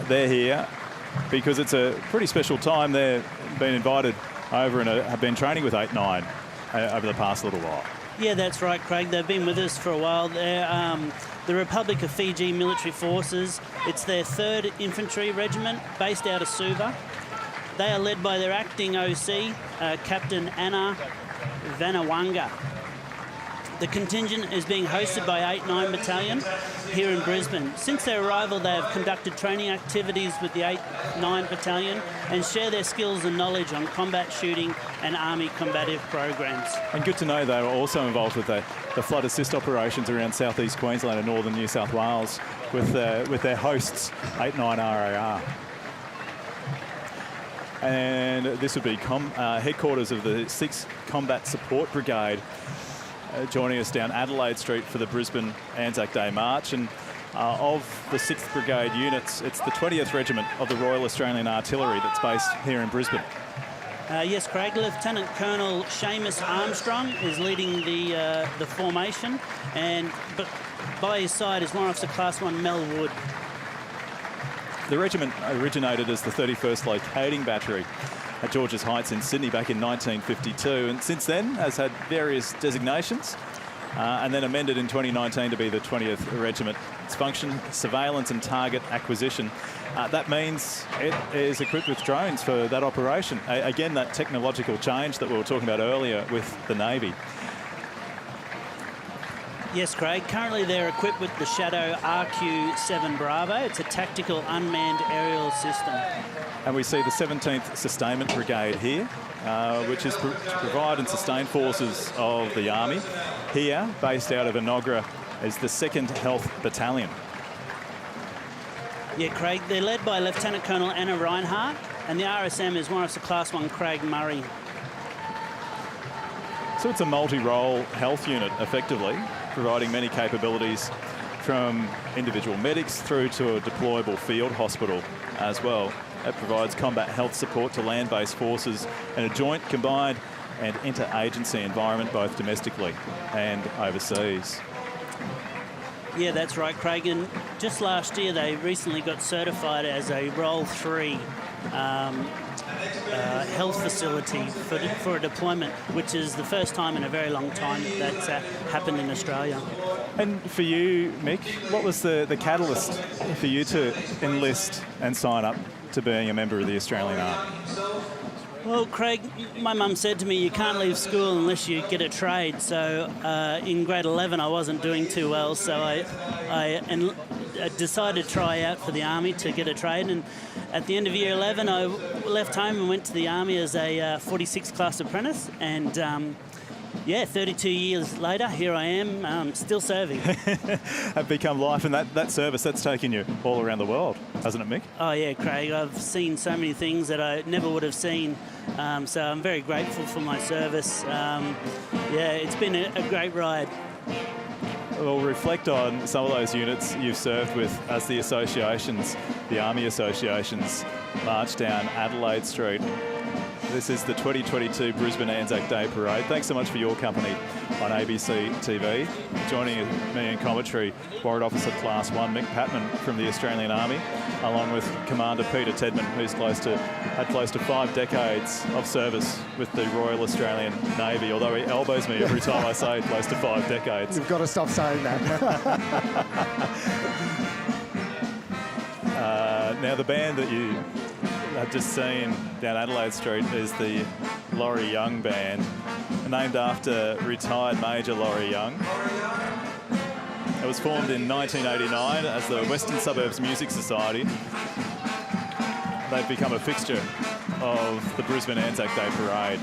They're here because it's a pretty special time. They've been invited over and have been training with 89 over the past little while. Yeah, that's right, Craig. They've been with us for a while. They're the Republic of Fiji military forces. It's their 3rd Infantry Regiment based out of Suva. They are led by their acting OC, Captain Anna Vanawanga. The contingent is being hosted by 89 Battalion here in Brisbane. Since their arrival, they have conducted training activities with the 89 Battalion and share their skills and knowledge on combat shooting and Army combative programs. And good to know they were also involved with the flood assist operations around southeast Queensland and northern New South Wales with their hosts, 89 RAR. And this would be headquarters of the 6th Combat Support Brigade, joining us down Adelaide Street for the Brisbane Anzac Day March. And of the 6th Brigade units, it's the 20th Regiment of the Royal Australian Artillery that's based here in Brisbane. Yes, Craig. Lieutenant Colonel Seamus Armstrong is leading the formation, but by his side is Warrant Officer Class 1 Mel Wood. The regiment originated as the 31st Locating Battery at Georges Heights in Sydney back in 1952, and since then has had various designations and then amended in 2019 to be the 20th Regiment. Its function, surveillance and target acquisition. That means it is equipped with drones for that operation. Again, that technological change that we were talking about earlier with the Navy. Yes, Craig. Currently they're equipped with the Shadow RQ-7 Bravo. It's a tactical unmanned aerial system. And we see the 17th Sustainment Brigade here, which is to provide and sustain forces of the Army. Here, based out of Enoggera, is the 2nd Health Battalion. Yeah, Craig. They're led by Lieutenant Colonel Anna Reinhardt, and the RSM is Warrant Officer Class 1 Craig Murray. So it's a multi-role health unit, effectively, providing many capabilities from individual medics through to a deployable field hospital as well. It provides combat health support to land-based forces and a joint, combined and inter-agency environment, both domestically and overseas. Yeah, that's right, Craig. And just last year, they recently got certified as a Role 3 health facility for a deployment, which is the first time in a very long time that's happened in Australia. And for you, Mick, what was the catalyst for you to enlist and sign up to being a member of the Australian Army? Well, Craig, my mum said to me, you can't leave school unless you get a trade. So in grade 11, I wasn't doing too well, so I decided to try out for the Army to get a trade. And at the end of year 11, I left home and went to the Army as a 46 class apprentice. And 32 years later, here I am, still serving. Have become life, and that service, that's taken you all around the world, hasn't it, Mick? Oh, yeah, Craig. I've seen so many things that I never would have seen. So I'm very grateful for my service. It's been a great ride. We'll reflect on some of those units you've served with as the associations, the Army associations, march down Adelaide Street. This is the 2022 Brisbane Anzac Day Parade. Thanks so much for your company on ABC TV. Joining me in commentary, Warrant Officer Class 1 Mick Patman from the Australian Army, along with Commander Peter Tedman, who's had close to 5 decades of service with the Royal Australian Navy, although he elbows me every time I say close to 5 decades. You've got to stop saying that. Now, the band that you have just seen down Adelaide Street is the Laurie Young Band, named after retired Major Laurie Young. It was formed in 1989 as the Western Suburbs Music Society. They've become a fixture of the Brisbane Anzac Day Parade.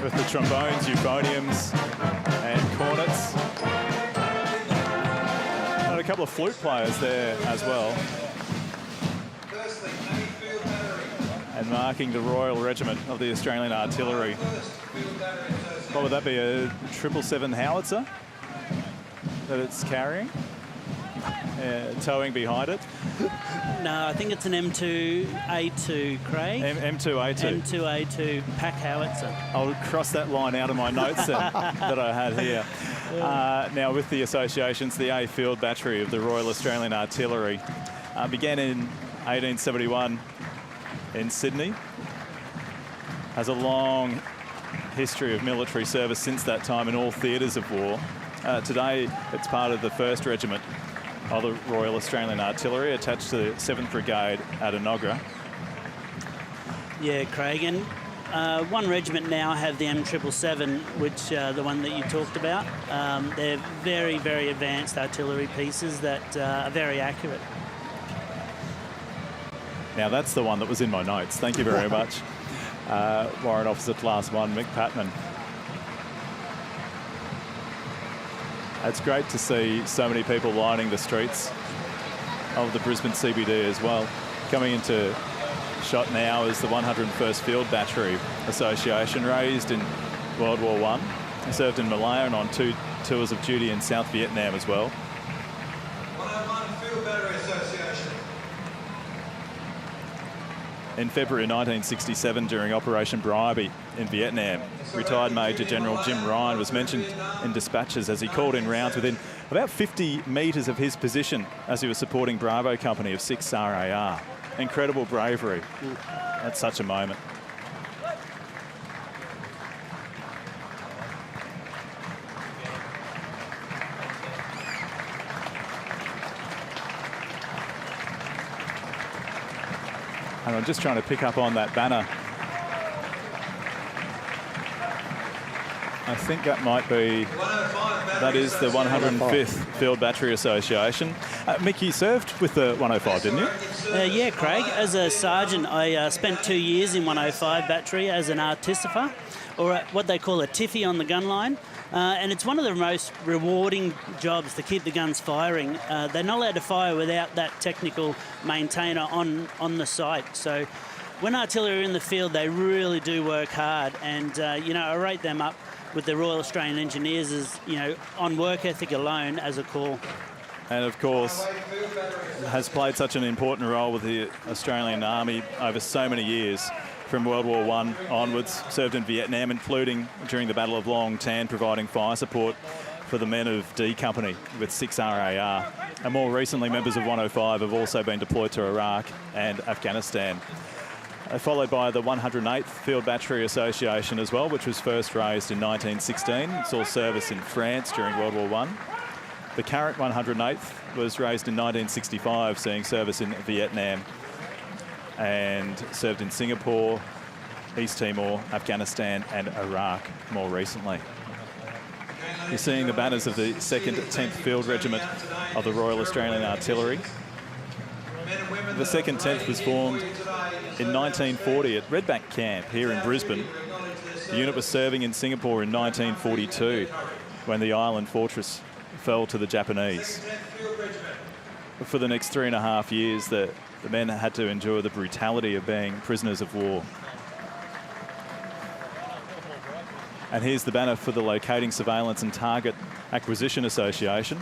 With the trombones, euphoniums and cornets. And a couple of flute players there as well. And marking the Royal Regiment of the Australian Artillery. What would that be, a 777 howitzer that it's carrying? Towing behind it. No, I think it's an M2A2, Craig. M2A2. M2A2 pack howitzer. I'll cross that line out of my notes that I had here. Now, with the associations, the A Field Battery of the Royal Australian Artillery began in 1871 in Sydney. Has a long history of military service since that time in all theatres of war. Today, it's part of the 1st Regiment of the Royal Australian Artillery, attached to the 7th Brigade at Enoggera. Yeah, Craig, and one regiment now have the M777, which the one that you talked about. They're very, very advanced artillery pieces that are very accurate. Now, that's the one that was in my notes. Thank you very much, Warrant Officer Class 1 Mick Patman. It's great to see so many people lining the streets of the Brisbane CBD as well. Coming into shot now is the 101st Field Battery Association, raised in World War I. He served in Malaya and on 2 tours of duty in South Vietnam as well. 101 Field Battery Association. In February 1967, during Operation Bribey in Vietnam, retired Major General Jim Ryan was mentioned in dispatches as he called in rounds within about 50 metres of his position as he was supporting Bravo Company of 6 RAR. Incredible bravery at such a moment. And I'm just trying to pick up on that banner. I think that might be, that is the 105th Field Battery Association. Mick, you served with the 105, didn't you? Yeah, Craig. As a sergeant, I spent 2 years in 105 Battery as an artificer, or what they call a tiffy on the gun line. And it's one of the most rewarding jobs to keep the guns firing. They're not allowed to fire without that technical maintainer on the site. So when artillery are in the field, they really do work hard. And, I rate them up with the Royal Australian Engineers as, on work ethic alone as a corps. And of course, has played such an important role with the Australian Army over so many years. From World War I onwards, served in Vietnam, including during the Battle of Long Tan, providing fire support for the men of D Company with 6 RAR. And more recently, members of 105 have also been deployed to Iraq and Afghanistan. Followed by the 108th Field Battery Association as well, which was first raised in 1916. Saw service in France during World War I. The current 108th was raised in 1965, seeing service in Vietnam, and served in Singapore, East Timor, Afghanistan and Iraq more recently. You're seeing the banners of the 2nd 10th Field Regiment of the Royal Australian Artillery. The 2nd 10th was formed in 1940 at Redbank Camp here in Brisbane. The unit was serving in Singapore in 1942 when the island fortress fell to the Japanese. For the next 3.5 years, the men had to endure the brutality of being prisoners of war. And here's the banner for the Locating, Surveillance and Target Acquisition Association.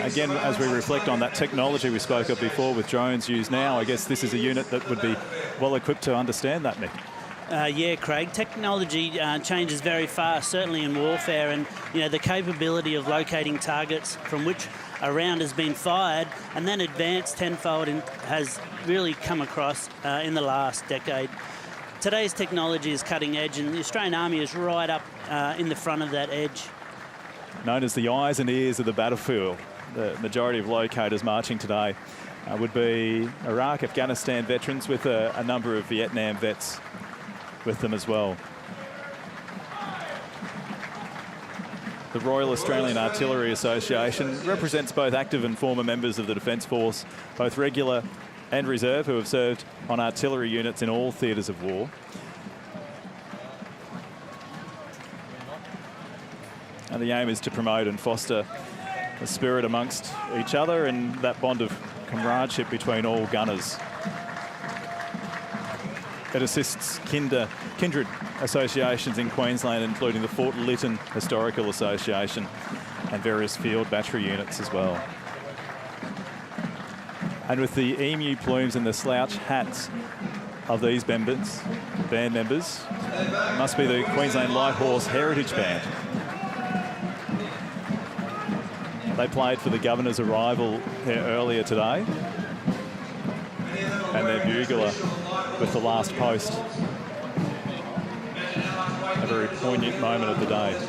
Again, as we reflect on that technology we spoke of before with drones used now, I guess this is a unit that would be well equipped to understand that, Nick. Yeah, Craig, technology changes very fast, certainly in warfare, and the capability of locating targets from which a round has been fired and then advanced tenfold has really come across in the last decade. Today's technology is cutting edge, and the Australian Army is right up in the front of that edge. Known as the eyes and ears of the battlefield, the majority of locators marching today would be Iraq, Afghanistan veterans with a number of Vietnam vets with them as well. The Royal Australian Artillery Association represents both active and former members of the Defence Force, both regular and reserve, who have served on artillery units in all theatres of war. And the aim is to promote and foster a spirit amongst each other and that bond of comradeship between all gunners. It assists kindred associations in Queensland, including the Fort Lytton Historical Association and various field battery units as well. And with the emu plumes and the slouch hats of these members, band members, must be the Queensland Light Horse Heritage Band. They played for the Governor's arrival here earlier today. And their bugler with the last post. A very poignant moment of the day.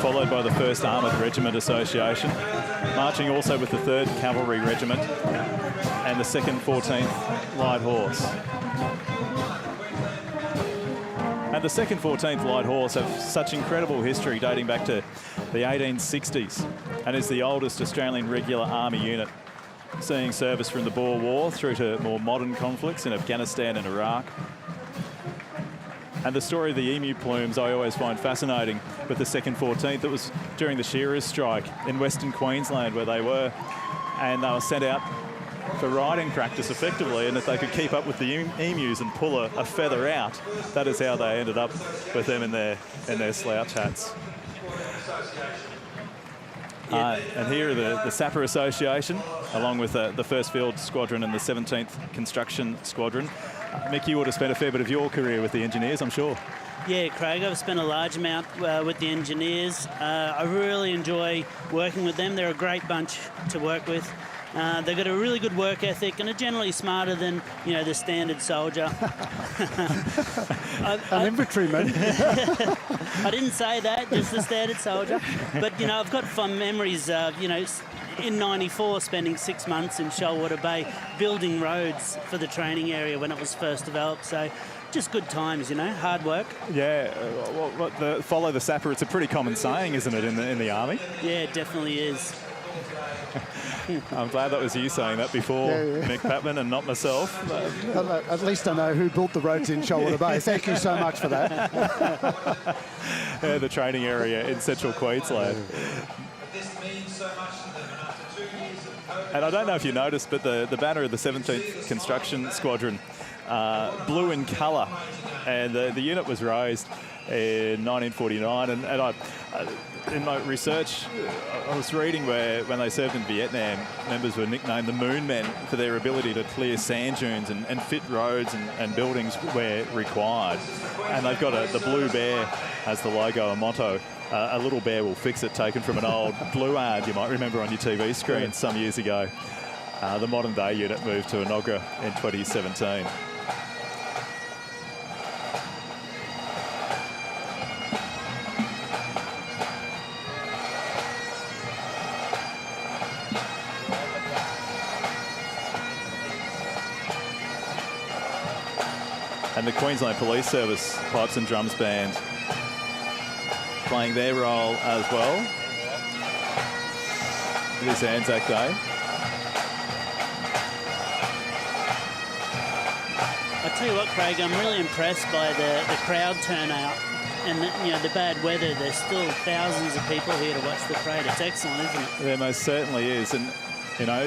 Followed by the 1st Armoured Regiment Association, marching also with the 3rd Cavalry Regiment and the 2nd 14th Light Horse. And the 2nd 14th Light Horse have such incredible history dating back to the 1860s and is the oldest Australian regular army unit, seeing service from the Boer War through to more modern conflicts in Afghanistan and Iraq. And the story of the emu plumes I always find fascinating with the 2nd 14th. It was during the shearers' strike in Western Queensland where they were, and they were sent out for riding practice effectively, and if they could keep up with the emus and pull a feather out, that is how they ended up with them in their slouch hats. And here are the Sapper Association, along with the 1st Field Squadron and the 17th Construction Squadron. Mick, you would have spent a fair bit of your career with the engineers, I'm sure. Yeah, Craig, I've spent a large amount with the engineers. I really enjoy working with them. They're a great bunch to work with. They've got a really good work ethic and are generally smarter than, the standard soldier. An infantryman. I didn't say that, just the standard soldier. But, I've got fond memories of, in '94 spending 6 months in Shoalwater Bay building roads for the training area when it was first developed. So just good times, hard work. Yeah, follow the sapper, it's a pretty common saying, isn't it, in the army? Yeah, it definitely is. I'm glad that was you saying that before, Mick Patman, and not myself. At least I know who built the roads in Shoalwater Bay. Thank you so much for that. Yeah, the training area in central Queensland. This means so much to them, and after 2 years of COVID... And I don't know if you noticed, but the banner of the 17th Construction Squadron, blue in colour, and the unit was raised in 1949, and I in my research, I was reading where when they served in Vietnam, members were nicknamed the Moon Men for their ability to clear sand dunes and fit roads and buildings where required. And they've got the blue bear as the logo and motto. A little bear will fix it, taken from an old blue ad you might remember on your TV screen some years ago. The modern day unit moved to Enoggera in 2017. And the Queensland Police Service Pipes and Drums Band playing their role as well this Anzac Day. tell you what, Craig, I'm really impressed by the crowd turnout and the bad weather. There's still thousands of people here to watch the parade. It's excellent, isn't it? There most certainly is. And,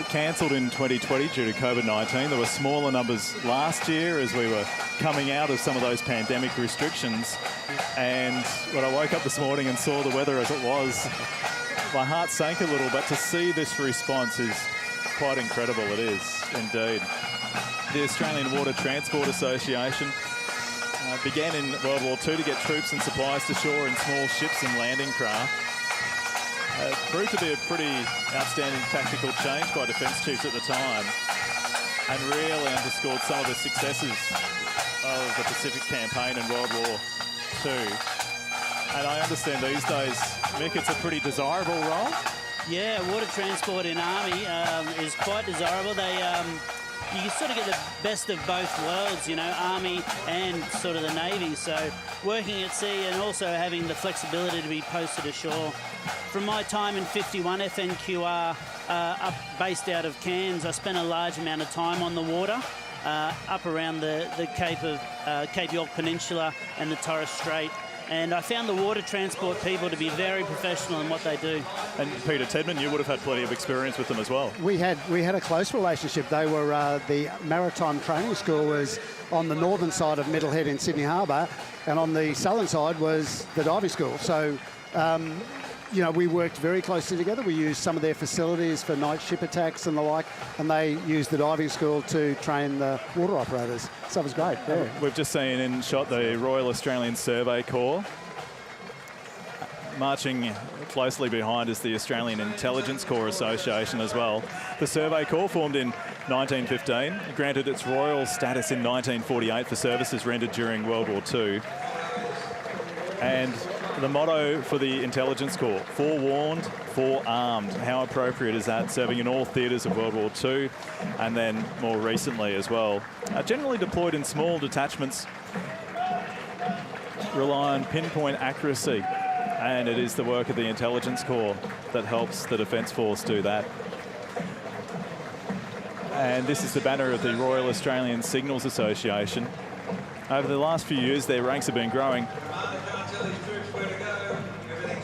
cancelled in 2020 due to COVID-19. There were smaller numbers last year as we were coming out of some of those pandemic restrictions. And when I woke up this morning and saw the weather as it was, my heart sank a little, but to see this response is quite incredible. It is, indeed. The Australian Water Transport Association began in World War II to get troops and supplies to shore in small ships and landing craft. It proved to be a pretty outstanding tactical change by defence chiefs at the time and really underscored some of the successes of the Pacific Campaign in World War II. And I understand these days, Mick, it's a pretty desirable role. Yeah, water transport in Army is quite desirable. You sort of get the best of both worlds, Army and sort of the Navy. So working at sea and also having the flexibility to be posted ashore. From my time in 51 FNQR, based out of Cairns, I spent a large amount of time on the water, up around the Cape York Peninsula and the Torres Strait. And I found the water transport people to be very professional in what they do. And Peter Tedman, you would have had plenty of experience with them as well. We had a close relationship. They were the Maritime Training School was on the northern side of Middlehead in Sydney Harbour, and on the southern side was the diving school. So, we worked very closely together. We used some of their facilities for night ship attacks and the like, and they used the diving school to train the water operators. So it was great. Yeah. We've just seen in shot the Royal Australian Survey Corps. Marching closely behind is the Australian Intelligence Corps Association as well. The Survey Corps, formed in 1915, granted its royal status in 1948 for services rendered during World War II. And the motto for the Intelligence Corps, forewarned, forearmed. How appropriate is that, serving in all theatres of World War II and then more recently as well. Generally deployed in small detachments, rely on pinpoint accuracy, and it is the work of the Intelligence Corps that helps the Defence Force do that. And this is the banner of the Royal Australian Signals Association. Over the last few years, their ranks have been growing.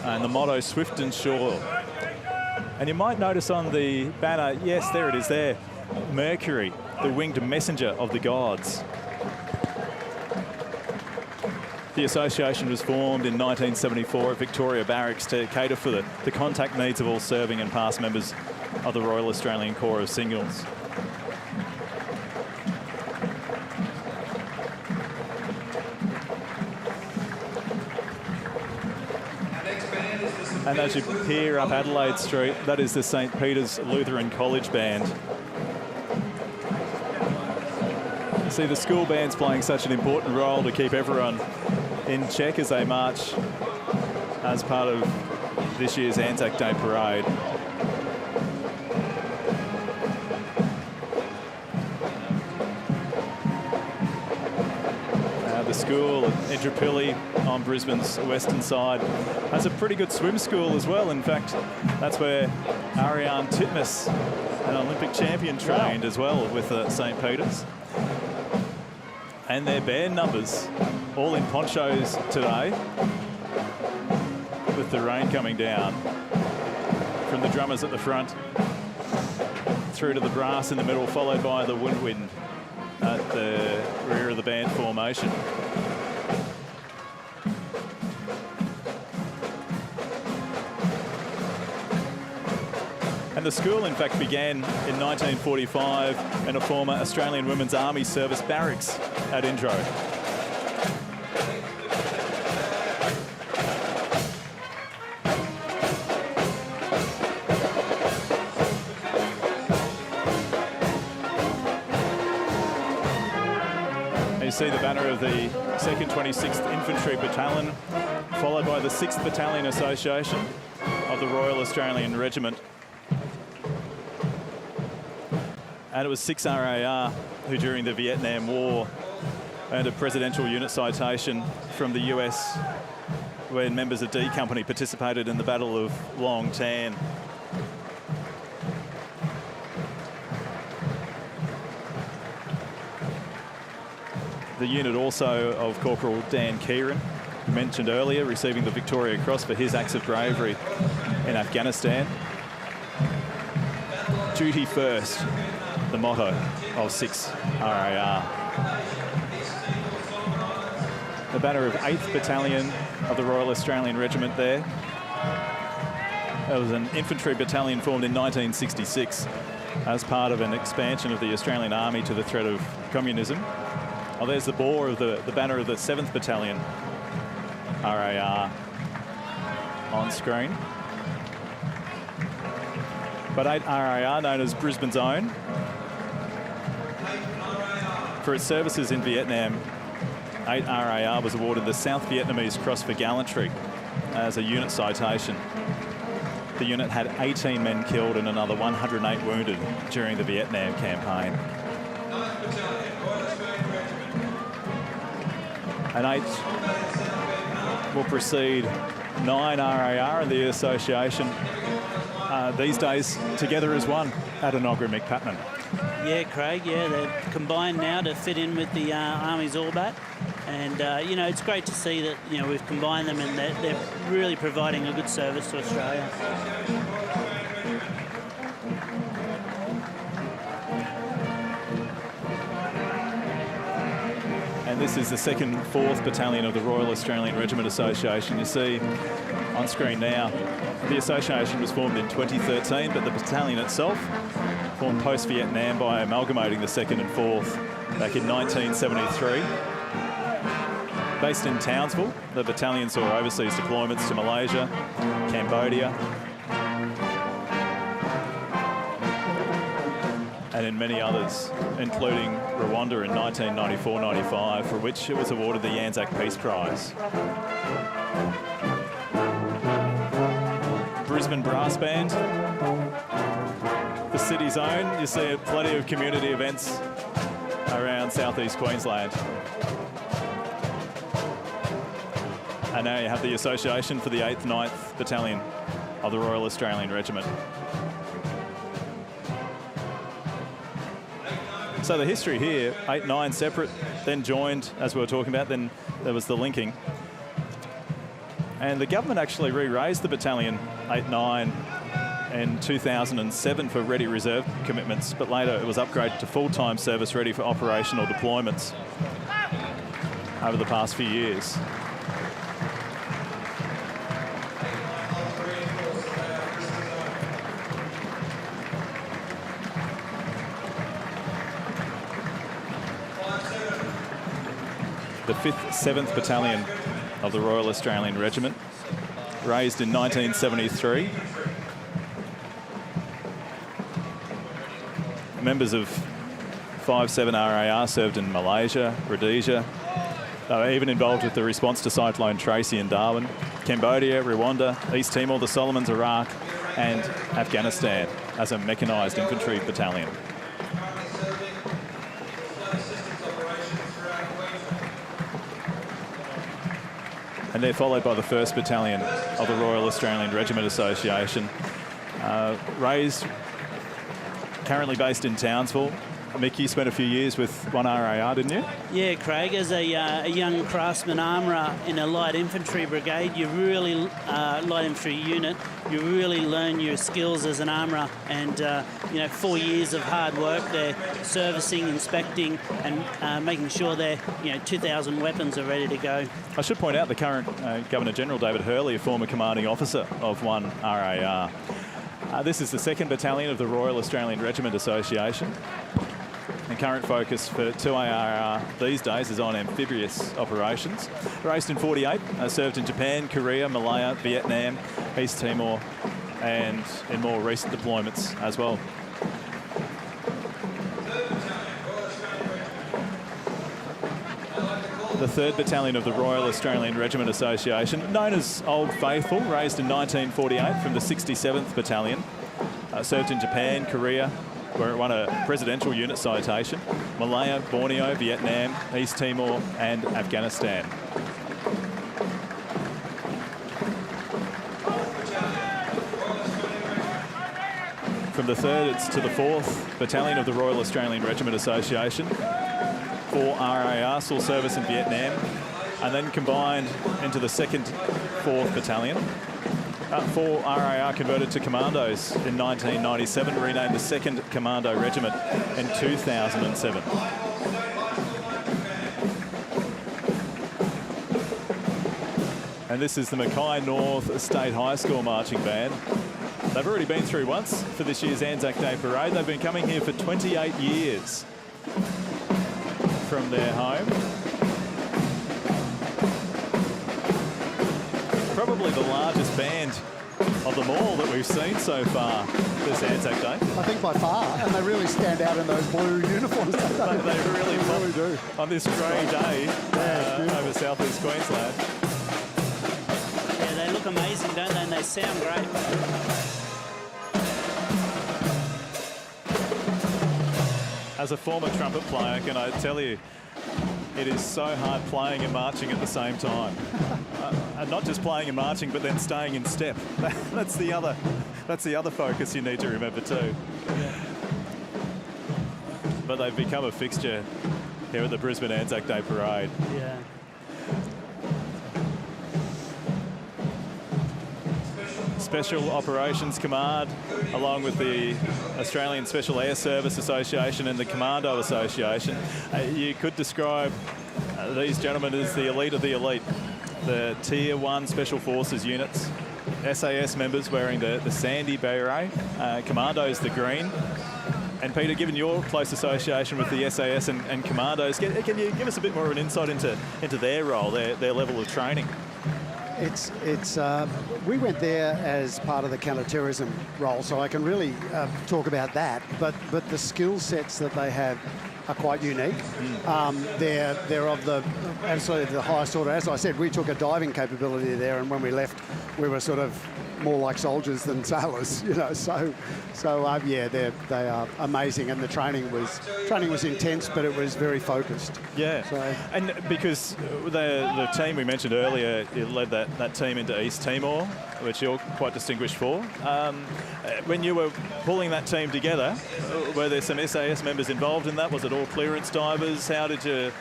And the motto, swift and sure. And you might notice on the banner, yes, there it is there, Mercury, the winged messenger of the gods. The association was formed in 1974 at Victoria Barracks to cater for the contact needs of all serving and past members of the Royal Australian Corps of Signals. And as you peer up Adelaide Street, that is the St. Peter's Lutheran College Band. You see the school band's playing such an important role to keep everyone in check as they march as part of this year's Anzac Day Parade. The school at Indooroopilly on Brisbane's western side has a pretty good swim school as well. In fact, that's where Ariane Titmus, an Olympic champion, trained as well with St. Peter's. And their band numbers, all in ponchos today, with the rain coming down. From the drummers at the front, through to the brass in the middle, followed by the woodwind at the rear of the band formation. And the school, in fact, began in 1945 in a former Australian Women's Army Service barracks at Indro. You see the banner of the 2nd 26th Infantry Battalion, followed by the 6th Battalion Association of the Royal Australian Regiment. And it was 6 RAR who, during the Vietnam War, earned a Presidential Unit Citation from the US when members of D Company participated in the Battle of Long Tan. The unit also of Corporal Dan Kieran, mentioned earlier, receiving the Victoria Cross for his acts of bravery in Afghanistan. Duty first, the motto of 6 RAR. The banner of 8th Battalion of the Royal Australian Regiment there. It was an infantry battalion formed in 1966 as part of an expansion of the Australian Army to the threat of communism. Oh, there's the bore of the banner of the 7th Battalion RAR on screen. But 8 RAR, known as Brisbane's own, for its services in Vietnam, 8 RAR was awarded the South Vietnamese Cross for Gallantry as a unit citation. The unit had 18 men killed and another 108 wounded during the Vietnam campaign. And 8 will precede 9 RAR and the association these days together as one at Enoggera McPatman. Yeah, Craig, yeah, they're combined now to fit in with the Army's Orbat. And, you know, it's great to see that, you know, we've combined them and they're really providing a good service to Australia. And this is the 2nd, 4th Battalion of the Royal Australian Regiment Association. You see on screen now, the association was formed in 2013, but the battalion itself formed post-Vietnam by amalgamating the 2nd and 4th back in 1973. Based in Townsville, the battalion saw overseas deployments to Malaysia, Cambodia, and in many others, including Rwanda in 1994-95, for which it was awarded the Anzac Peace Prize. Brisbane Brass Band, the city's own. You see plenty of community events around southeast Queensland. And now you have the association for the 8th, 9th Battalion of the Royal Australian Regiment. So the history here, 8, 9 separate, then joined, as we were talking about, then there was the linking. And the government actually re-raised the battalion 8, 9 in 2007 for ready reserve commitments, but later it was upgraded to full-time service ready for operational deployments over the past few years. The 5th, 7th Battalion of the Royal Australian Regiment, raised in 1973. Members of 5, 7 RAR served in Malaysia, Rhodesia. They were even involved with the response to Cyclone Tracy in Darwin, Cambodia, Rwanda, East Timor, the Solomons, Iraq, and Afghanistan as a mechanised infantry battalion. And they're followed by the 1st Battalion of the Royal Australian Regiment Association, raised, currently based in Townsville. Mick, you spent a few years with 1 RAR, didn't you? Yeah, Craig, as a young craftsman armourer in a light infantry brigade, you really, light infantry unit, you really learn your skills as an armourer. And, you know, 4 years of hard work there, servicing, inspecting and making sure their, 2,000 weapons are ready to go. I should point out the current Governor-General David Hurley, a former commanding officer of 1 RAR. This is the 2nd Battalion of the Royal Australian Regiment Association. The current focus for 2 ARR these days is on amphibious operations. Raised in 48, served in Japan, Korea, Malaya, Vietnam, East Timor, and in more recent deployments as well. The 3rd Battalion of the Royal Australian Regiment Association, known as Old Faithful, raised in 1948 from the 67th Battalion, served in Japan, Korea, where it won a presidential unit citation, Malaya, Borneo, Vietnam, East Timor, and Afghanistan. From the 3rd, it's to the 4th Battalion of the Royal Australian Regiment Association. 4 4 RAR saw service in Vietnam, and then combined into the 2nd 4th Battalion. 4 RAR converted to commandos in 1997, renamed the 2nd Commando Regiment in 2007. And this is the Mackay North State High School Marching Band. They've already been through once for this year's Anzac Day Parade. They've been coming here for 28 years from their home. Probably the largest band of them all that we've seen so far this Anzac Day. I think by far, and they really stand out in those blue uniforms. They really do. On this grey day over southeast Queensland. Yeah, they look amazing, don't they? And they sound great. As a former trumpet player, can I tell you, it is so hard playing and marching at the same time. And not just playing and marching, but then staying in step. That's the other focus you need to remember too. Yeah. But they've become a fixture here at the Brisbane Anzac Day Parade. Yeah. Special Operations Command, along with the Australian Special Air Service Association and the Commando Association. You could describe these gentlemen as the elite of the elite. The Tier 1 Special Forces units, SAS members wearing the sandy beret, Commandos the green. And Peter, given your close association with the SAS and Commandos, can you give us a bit more of an insight into their role, their level of training? We went there as part of the counter-terrorism role, so I can really talk about that. But the skill sets that they have are quite unique. They're of the absolutely the highest order. As I said, we took a diving capability there, and when we left, we were sort of more like soldiers than sailors, you know. So yeah, they are amazing, and the training was intense, but it was very focused. Yeah, so, and because the team we mentioned earlier, you led that team into East Timor, which you're quite distinguished for. When you were pulling that team together, were there some SAS members involved in that? Was it all clearance divers? How did you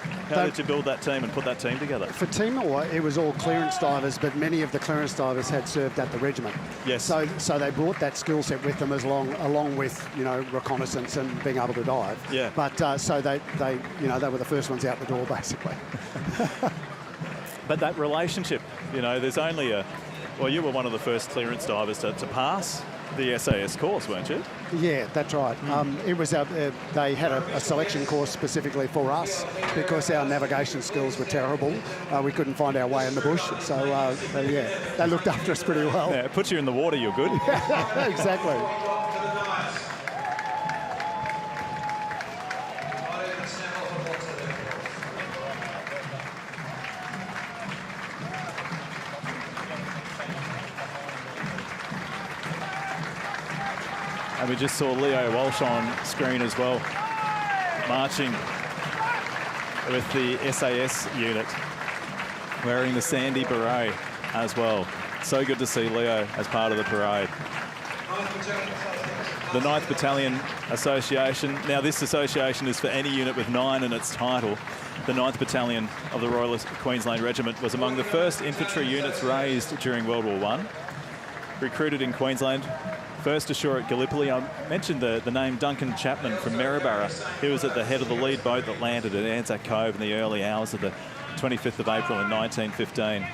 build that team and put that team together? For Timor, it was all clearance divers, but many of the clearance divers had served at the regiment. Yes. So they brought that skill set with them along with, you know, reconnaissance and being able to dive. Yeah. But so they were the first ones out the door basically. But that relationship, you know, there's only you were one of the first clearance divers to pass the SAS course, weren't you? Yeah, that's right. It was they had a selection course specifically for us because our navigation skills were terrible. We couldn't find our way in the bush, so they looked after us pretty well. Yeah, it puts you in the water, you're good. Exactly. And we just saw Leo Walsh on screen as well, marching with the SAS unit, wearing the sandy beret as well. So good to see Leo as part of the parade. The 9th Battalion Association. Now, this association is for any unit with 9 in its title. The 9th Battalion of the Royal Queensland Regiment was among the first infantry units raised during World War I. Recruited in Queensland, first ashore at Gallipoli. I mentioned the name Duncan Chapman from Maryborough. He was at the head of the lead boat that landed at Anzac Cove in the early hours of the 25th of April in 1915.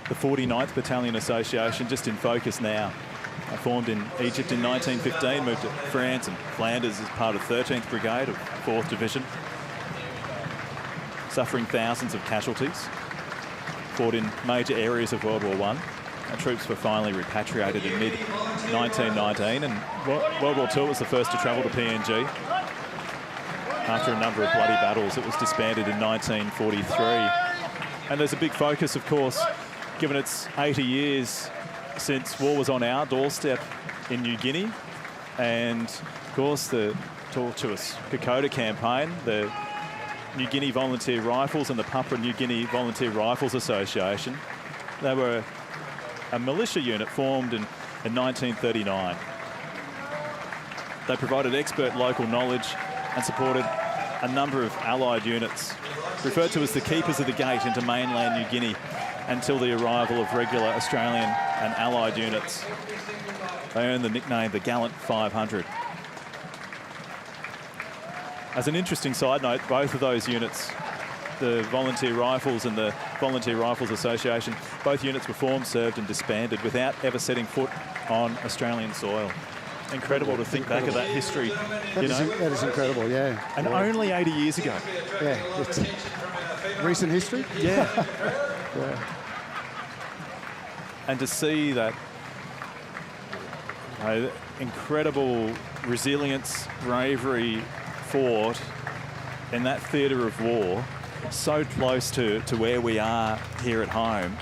The 49th Battalion Association, just in focus now. Formed in Egypt in 1915, moved to France and Flanders as part of 13th Brigade of 4th Division. Suffering thousands of casualties. Fought in major areas of World War I. Troops were finally repatriated in mid-1919, and World War II was the first to travel to PNG. After a number of bloody battles, it was disbanded in 1943. And there's a big focus, of course, given it's 80 years since war was on our doorstep in New Guinea. And, of course, the tortuous Kokoda campaign, the New Guinea Volunteer Rifles and the Papua New Guinea Volunteer Rifles Association. They were a militia unit formed in 1939. They provided expert local knowledge and supported a number of Allied units, referred to as the keepers of the gate into mainland New Guinea, until the arrival of regular Australian and Allied units. They earned the nickname the Gallant 500. As an interesting side note, both of those units, the Volunteer Rifles and the Volunteer Rifles Association, both units were formed, served and disbanded without ever setting foot on Australian soil. Incredible to think back at that history, That is incredible, yeah. And only 80 years ago. Yeah, it's recent history. Yeah. Yeah. And to see that incredible resilience, bravery fought in that theatre of war, so close to where we are here at home.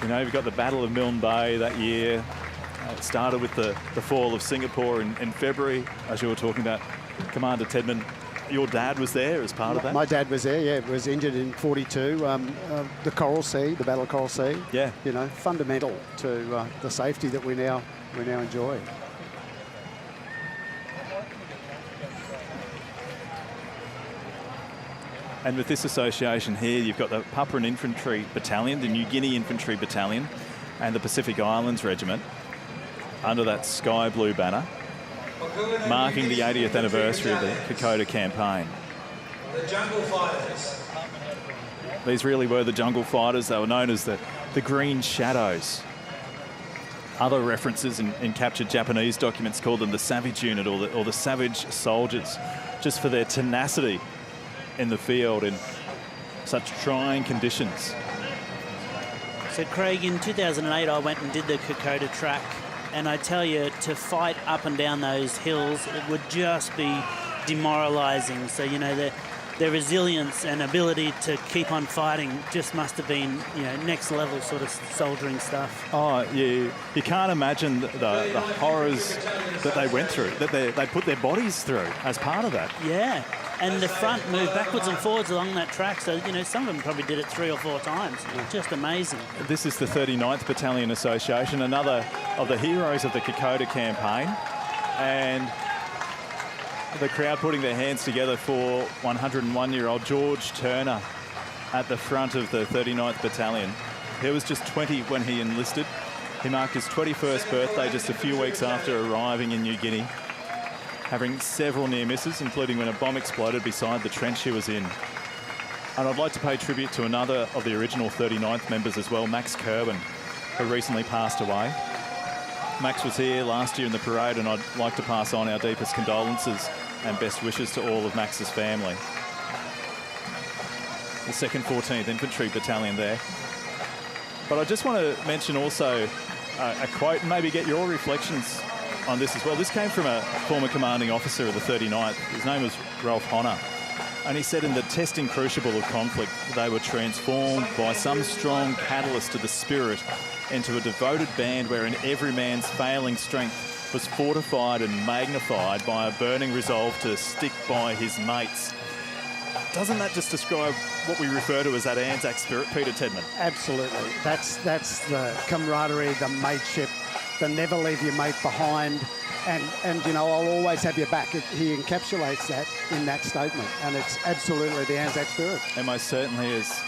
You know, you've got the Battle of Milne Bay that year. It started with the fall of Singapore in February, as you were talking about. Commander Tedman, your dad was there as part of that? My dad was there, yeah. Was injured in 42. The Coral Sea, the Battle of Coral Sea. Yeah. You know, fundamental to the safety that we now enjoy. And with this association here, you've got the Papuan Infantry Battalion, the New Guinea Infantry Battalion, and the Pacific Islands Regiment under that sky blue banner, marking the 80th anniversary of the Kokoda campaign. The Jungle Fighters. These really were the Jungle Fighters. They were known as the Green Shadows. Other references in captured Japanese documents called them the Savage Unit or the Savage Soldiers, just for their tenacity in the field in such trying conditions. So Craig, in 2008 I went and did the Kokoda track, and I tell you, to fight up and down those hills, it would just be demoralising. So, you know, their resilience and ability to keep on fighting just must have been, you know, next level sort of soldiering stuff. Oh, you can't imagine the horrors that they went through, that they put their bodies through as part of that. Yeah. And the front moved backwards and forwards along that track. So, you know, some of them probably did it 3 or 4 times. Just amazing. This is the 39th Battalion Association, another of the heroes of the Kokoda campaign. And the crowd putting their hands together for 101-year-old George Turner at the front of the 39th Battalion. He was just 20 when he enlisted. He marked his 21st birthday just a few weeks after arriving in New Guinea, having several near misses, including when a bomb exploded beside the trench he was in. And I'd like to pay tribute to another of the original 39th members as well, Max Kerwin, who recently passed away. Max was here last year in the parade, and I'd like to pass on our deepest condolences and best wishes to all of Max's family. The 2nd 14th Infantry Battalion there. But I just want to mention also a quote, and maybe get your reflections on this as well. This came from a former commanding officer of the 39th. His name was Ralph Honor. And he said, in the testing crucible of conflict, they were transformed by some strong catalyst to the spirit into a devoted band wherein every man's failing strength was fortified and magnified by a burning resolve to stick by his mates. Doesn't that just describe what we refer to as that Anzac spirit, Peter Tedman? Absolutely. That's the camaraderie, the mateship, the never leave your mate behind. And you know, I'll always have your back. He encapsulates that in that statement, and it's absolutely the Anzac spirit. It most certainly is.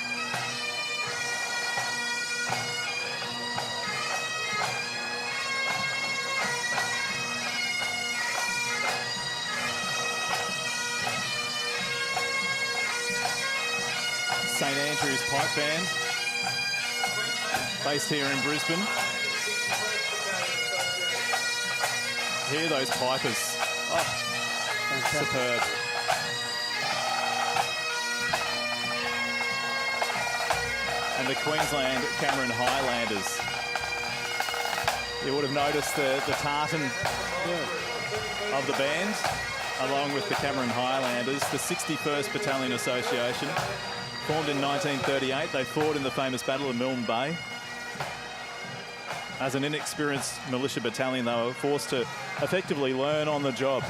St Andrew's Pipe Band, based here in Brisbane. Hear those pipers. Oh, superb. And the Queensland Cameron Highlanders. You would have noticed the tartan of the band, along with the Cameron Highlanders, the 61st Battalion Association. Formed in 1938, they fought in the famous Battle of Milne Bay. As an inexperienced militia battalion, they were forced to effectively learn on the job.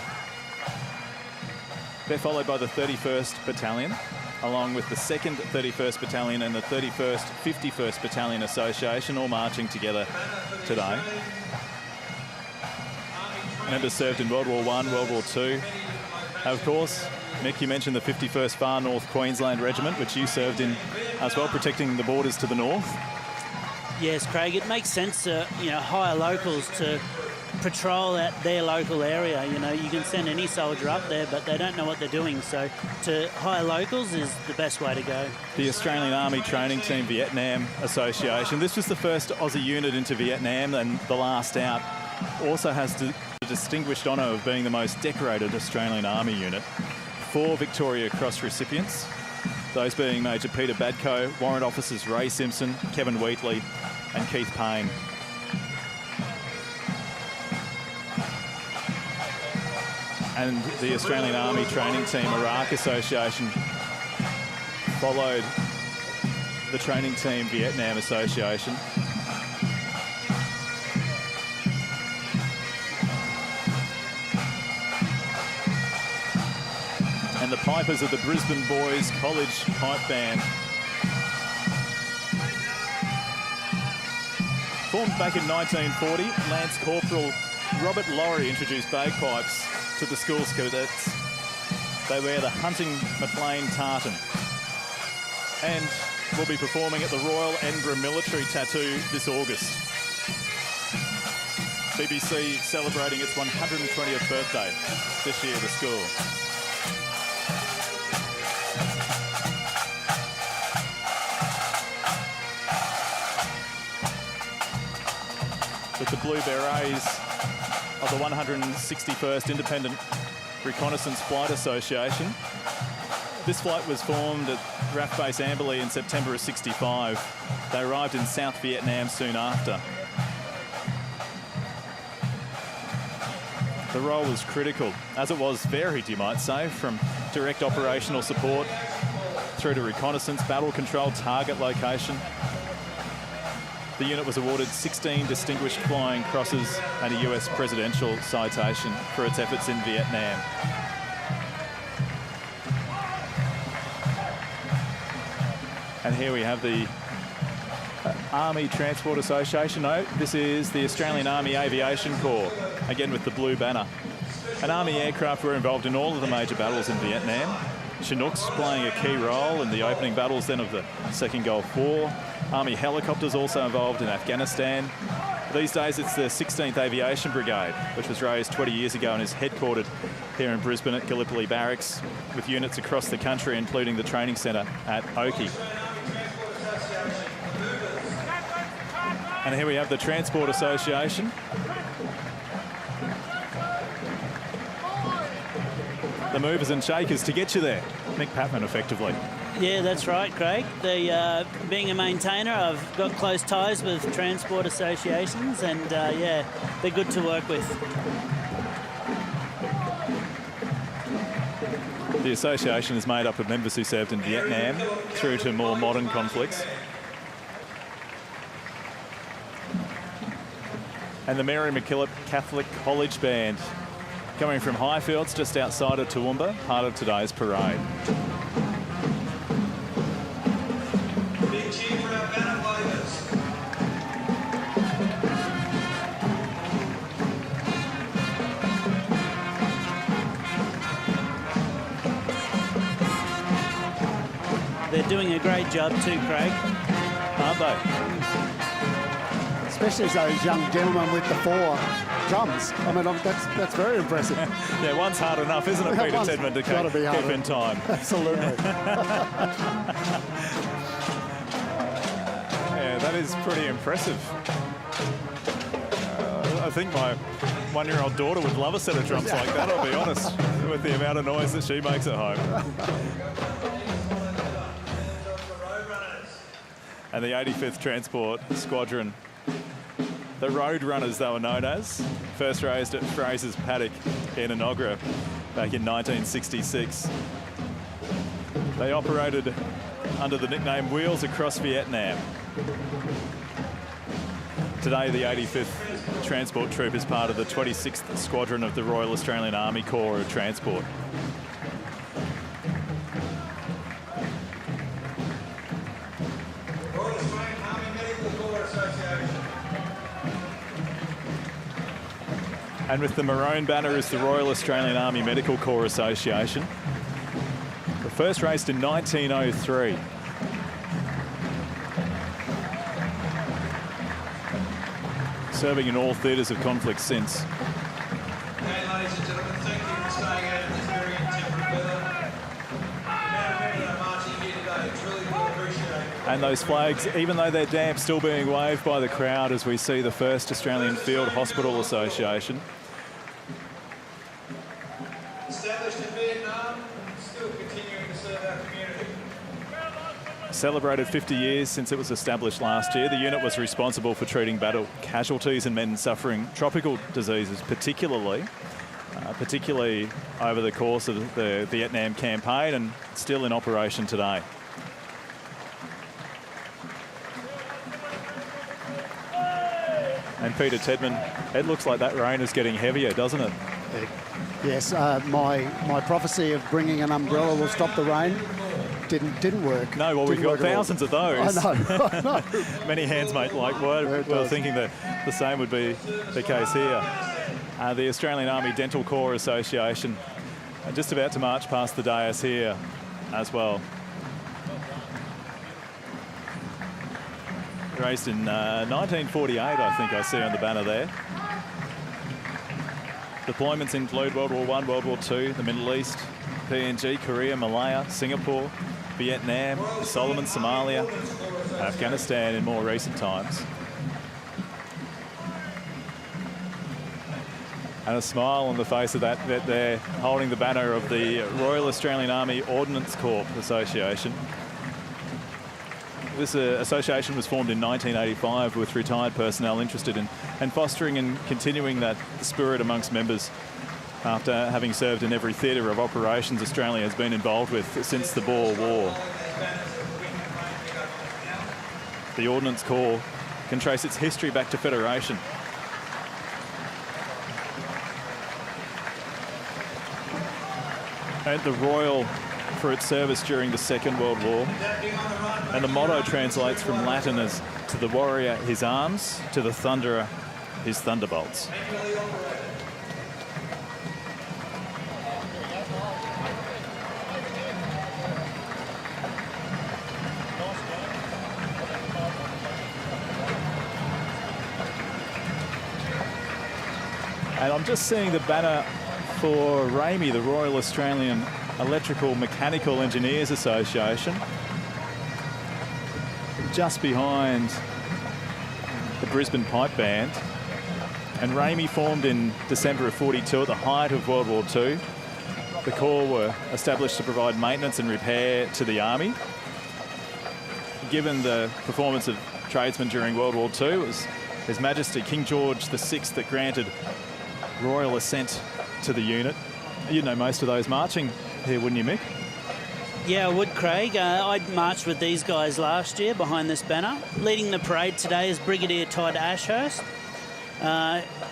They're followed by the 31st Battalion, along with the 2nd 31st Battalion and the 31st 51st Battalion Association, all marching together today. Members served in World War I, World War II. Of course, Mick, you mentioned the 51st Far North Queensland Regiment, which you served in as well, protecting the borders to the north. Yes, Craig, it makes sense to, hire locals to patrol at their local area. You can send any soldier up there, but they don't know what they're doing. So to hire locals is the best way to go. The Australian Army Training Team Vietnam Association. This was the first Aussie unit into Vietnam, and the last out also has the distinguished honour of being the most decorated Australian Army unit. 4 Victoria Cross recipients, those being Major Peter Badco, Warrant Officers Ray Simpson, Kevin Wheatley and Keith Payne. And the Australian Army Training Team Iraq Association followed the Training Team Vietnam Association. And the pipers of the Brisbane Boys College Pipe Band. Formed back in 1940, Lance Corporal Robert Laurie introduced bagpipes to the school's cadets. They wear the hunting McLean tartan and will be performing at the Royal Edinburgh Military Tattoo this August. BBC celebrating its 120th birthday this year, the school. With the Blue Berets of the 161st Independent Reconnaissance Flight Association. This flight was formed at RAF Base Amberley in September of '65. They arrived in South Vietnam soon after. The role was critical, as it was varied, you might say, from direct operational support through to reconnaissance, battle control, target location. The unit was awarded 16 Distinguished Flying Crosses and a US Presidential Citation for its efforts in Vietnam. And here we have the Army Transport Association. No, this is the Australian Army Aviation Corps, again with the blue banner. And Army aircraft were involved in all of the major battles in Vietnam. Chinooks playing a key role in the opening battles then of the Second Gulf War. Army helicopters also involved in Afghanistan. These days it's the 16th Aviation Brigade, which was raised 20 years ago and is headquartered here in Brisbane at Gallipoli Barracks, with units across the country, including the training centre at Oakey. And here we have the Transport Association. The movers and shakers to get you there. Mick Patman, effectively. Yeah, that's right, Craig. Being a maintainer, I've got close ties with transport associations, and yeah, they're good to work with. The association is made up of members who served in Vietnam through to more modern conflicts. And the Mary MacKillop Catholic College Band, coming from Highfields just outside of Toowoomba, part of today's parade. Big cheer for our banner wavers. They're doing a great job too, Craig. Aren't they? Especially as those young gentlemen with the 4 drums. I mean, that's very impressive. Yeah, one's hard enough, isn't it, Peter Tedman, to keep in time? Absolutely. Yeah, that is pretty impressive. I think my 1-year-old daughter would love a set of drums like that, I'll be honest, with the amount of noise that she makes at home. And the 85th Transport Squadron, the Road Runners they were known as, first raised at Fraser's Paddock in Enoggera back in 1966. They operated under the nickname Wheels across Vietnam. Today the 85th Transport Troop is part of the 26th Squadron of the Royal Australian Army Corps of Transport. And with the maroon banner is the Royal Australian Army Medical Corps Association. first raced in 1903. Serving in all theatres of conflict since. Okay, ladies and gentlemen, thank you for staying out in this very intemperate weather. The amount of men that are marching here today, truly well appreciated. And those flags, even though they're damp, still being waved by the crowd as we see the first Australian Field Hospital Association. Established in Vietnam, still continuing to serve our community. Celebrated 50 years since it was established last year. The unit was responsible for treating battle casualties and men suffering tropical diseases, particularly over the course of the Vietnam campaign, and still in operation today. And Peter Tedman, it looks like that rain is getting heavier, doesn't it? Yes, my prophecy of bringing an umbrella will stop the rain didn't work. No, well, we've got thousands of those. I know. Many hands, mate, like we're thinking that the same would be the case here. The Australian Army Dental Corps Association just about to march past the dais here as well. Raced in 1948, I think I see on the banner there. Deployments include World War I, World War II, the Middle East, PNG, Korea, Malaya, Singapore, Vietnam, the Solomon, Somalia, Afghanistan in more recent times. And a smile on the face of that they're holding the banner of the Royal Australian Army Ordnance Corps Association. This association was formed in 1985 with retired personnel interested in fostering and continuing that spirit amongst members after having served in every theatre of operations Australia has been involved with since the Boer War. The Ordnance Corps can trace its history back to Federation. And the Royal for its service during the Second World War. And the motto translates from Latin as to the warrior his arms, to the thunderer his thunderbolts. And I'm just seeing the banner for RAMI, the Royal Australian Electrical Mechanical Engineers Association, just behind the Brisbane Pipe Band. And RAMI formed in December of 42 at the height of World War II. The Corps were established to provide maintenance and repair to the Army. Given the performance of tradesmen during World War II, it was His Majesty King George VI that granted royal assent to the unit. You'd know most of those marching here, wouldn't you, Mick? Yeah, I would, Craig. I marched with these guys last year behind this banner. Leading the parade today is Brigadier Todd Ashurst.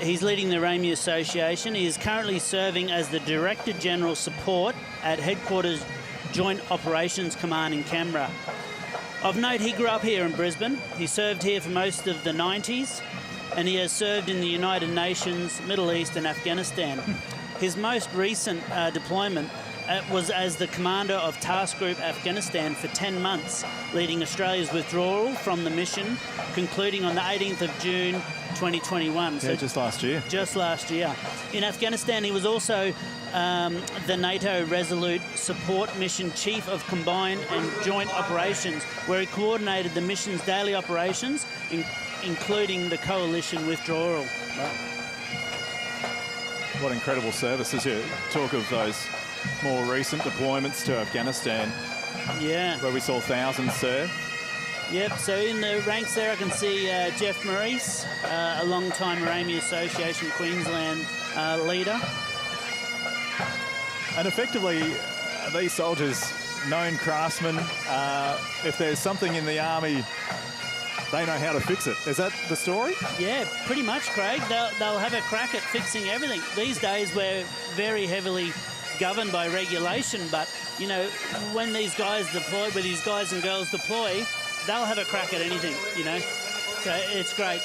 He's leading the RAMI Association. He is currently serving as the Director General Support at Headquarters Joint Operations Command in Canberra. Of note, he grew up here in Brisbane. He served here for most of the 90s, and he has served in the United Nations, Middle East and Afghanistan. His most recent deployment was as the commander of Task Group Afghanistan for 10 months, leading Australia's withdrawal from the mission, concluding on the 18th of June 2021. So just last year. Just last year. In Afghanistan, he was also the NATO Resolute Support Mission Chief of Combined and Joint Operations, where he coordinated the mission's daily operations, including the coalition withdrawal. What incredible service as you talk of those more recent deployments to Afghanistan. Yeah. Where we saw thousands serve. Yep, so in the ranks there I can see Jeff Maurice, a long-time RAMI Association Queensland leader. And effectively, these soldiers, known craftsmen, if there's something in the army, they know how to fix it. Is that the story? Yeah, pretty much, Craig. They'll have a crack at fixing everything. These days we're very heavily governed by regulation, but, you know, when these guys deploy, when these guys and girls deploy, they'll have a crack at anything, you know. So it's great.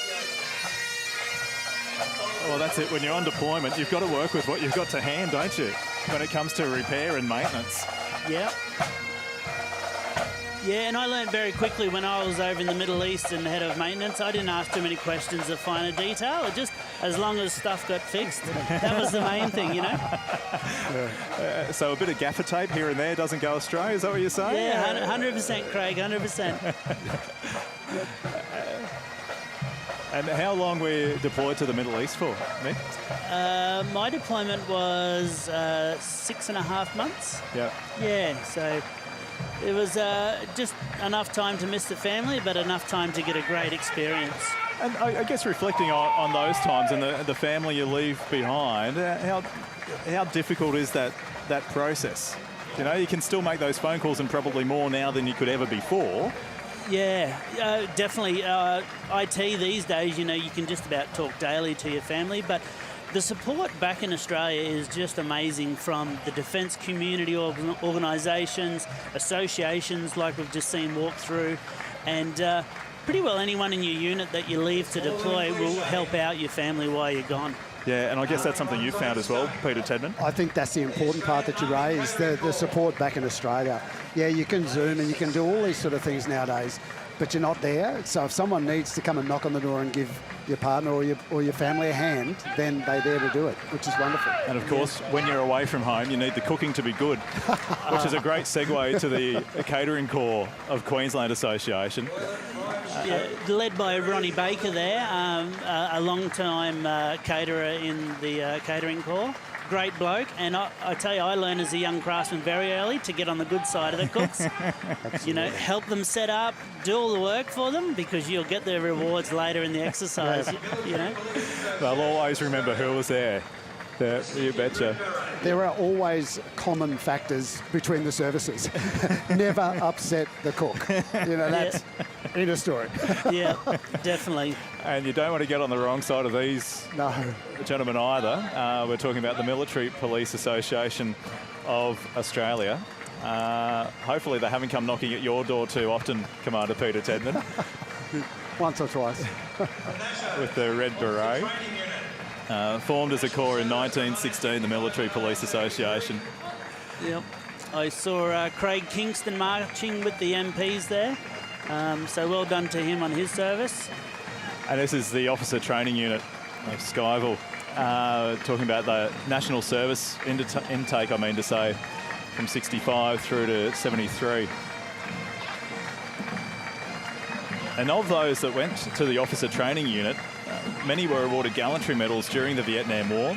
Well, that's it. When you're on deployment, you've got to work with what you've got to hand, don't you, when it comes to repair and maintenance. Yeah. Yeah, and I learned very quickly when I was over in the Middle East and head of maintenance, I didn't ask too many questions of finer detail. It just, as long as stuff got fixed, that was the main thing, you know? So a bit of gaffer tape here and there doesn't go astray, is that what you're saying? Yeah, 100%, Craig, 100%. And how long were you deployed to the Middle East for, Nick? My deployment was 6.5 months. Yeah. Yeah, so it was just enough time to miss the family, but enough time to get a great experience. And I guess reflecting on those times and the family you leave behind, how difficult is that process? You know, you can still make those phone calls and probably more now than you could ever before. Yeah, definitely. IT these days, you know, you can just about talk daily to your family, but the support back in Australia is just amazing from the defence community organisations, associations like we've just seen walk through, and pretty well anyone in your unit that you leave to deploy will help out your family while you're gone. Yeah, and I guess that's something you've found as well, Peter Tedman. I think that's the important part that you raised, the support back in Australia. Yeah, you can Zoom and you can do all these sort of things nowadays, but you're not there. So if someone needs to come and knock on the door and give your partner or your family a hand, then they're there to do it, which is wonderful. And of course, when you're away from home, you need the cooking to be good, which is a great segue to the Catering Corps of Queensland Association. Yeah, led by Ronnie Baker there, a long-time caterer in the Catering Corps. Great bloke, and I tell you, I learned as a young craftsman very early to get on the good side of the cooks. You know, help them set up, do all the work for them, because you'll get the rewards later in the exercise, you know. They'll always remember who was there. Yeah, you betcha. There are always common factors between the services. Never upset the cook. You know, that's in a story. Yeah, definitely. And you don't want to get on the wrong side of these gentlemen either. We're talking about the Military Police Association of Australia. Hopefully they haven't come knocking at your door too often, Commander Peter Tedman. Once or twice. With the red beret. Formed as a corps in 1916, the Military Police Association. Yep. I saw Craig Kingston marching with the MPs there. So well done to him on his service. And this is the officer training unit of Skyville, talking about the national service intake, I mean to say, from 65 through to 73. And of those that went to the officer training unit, many were awarded gallantry medals during the Vietnam War.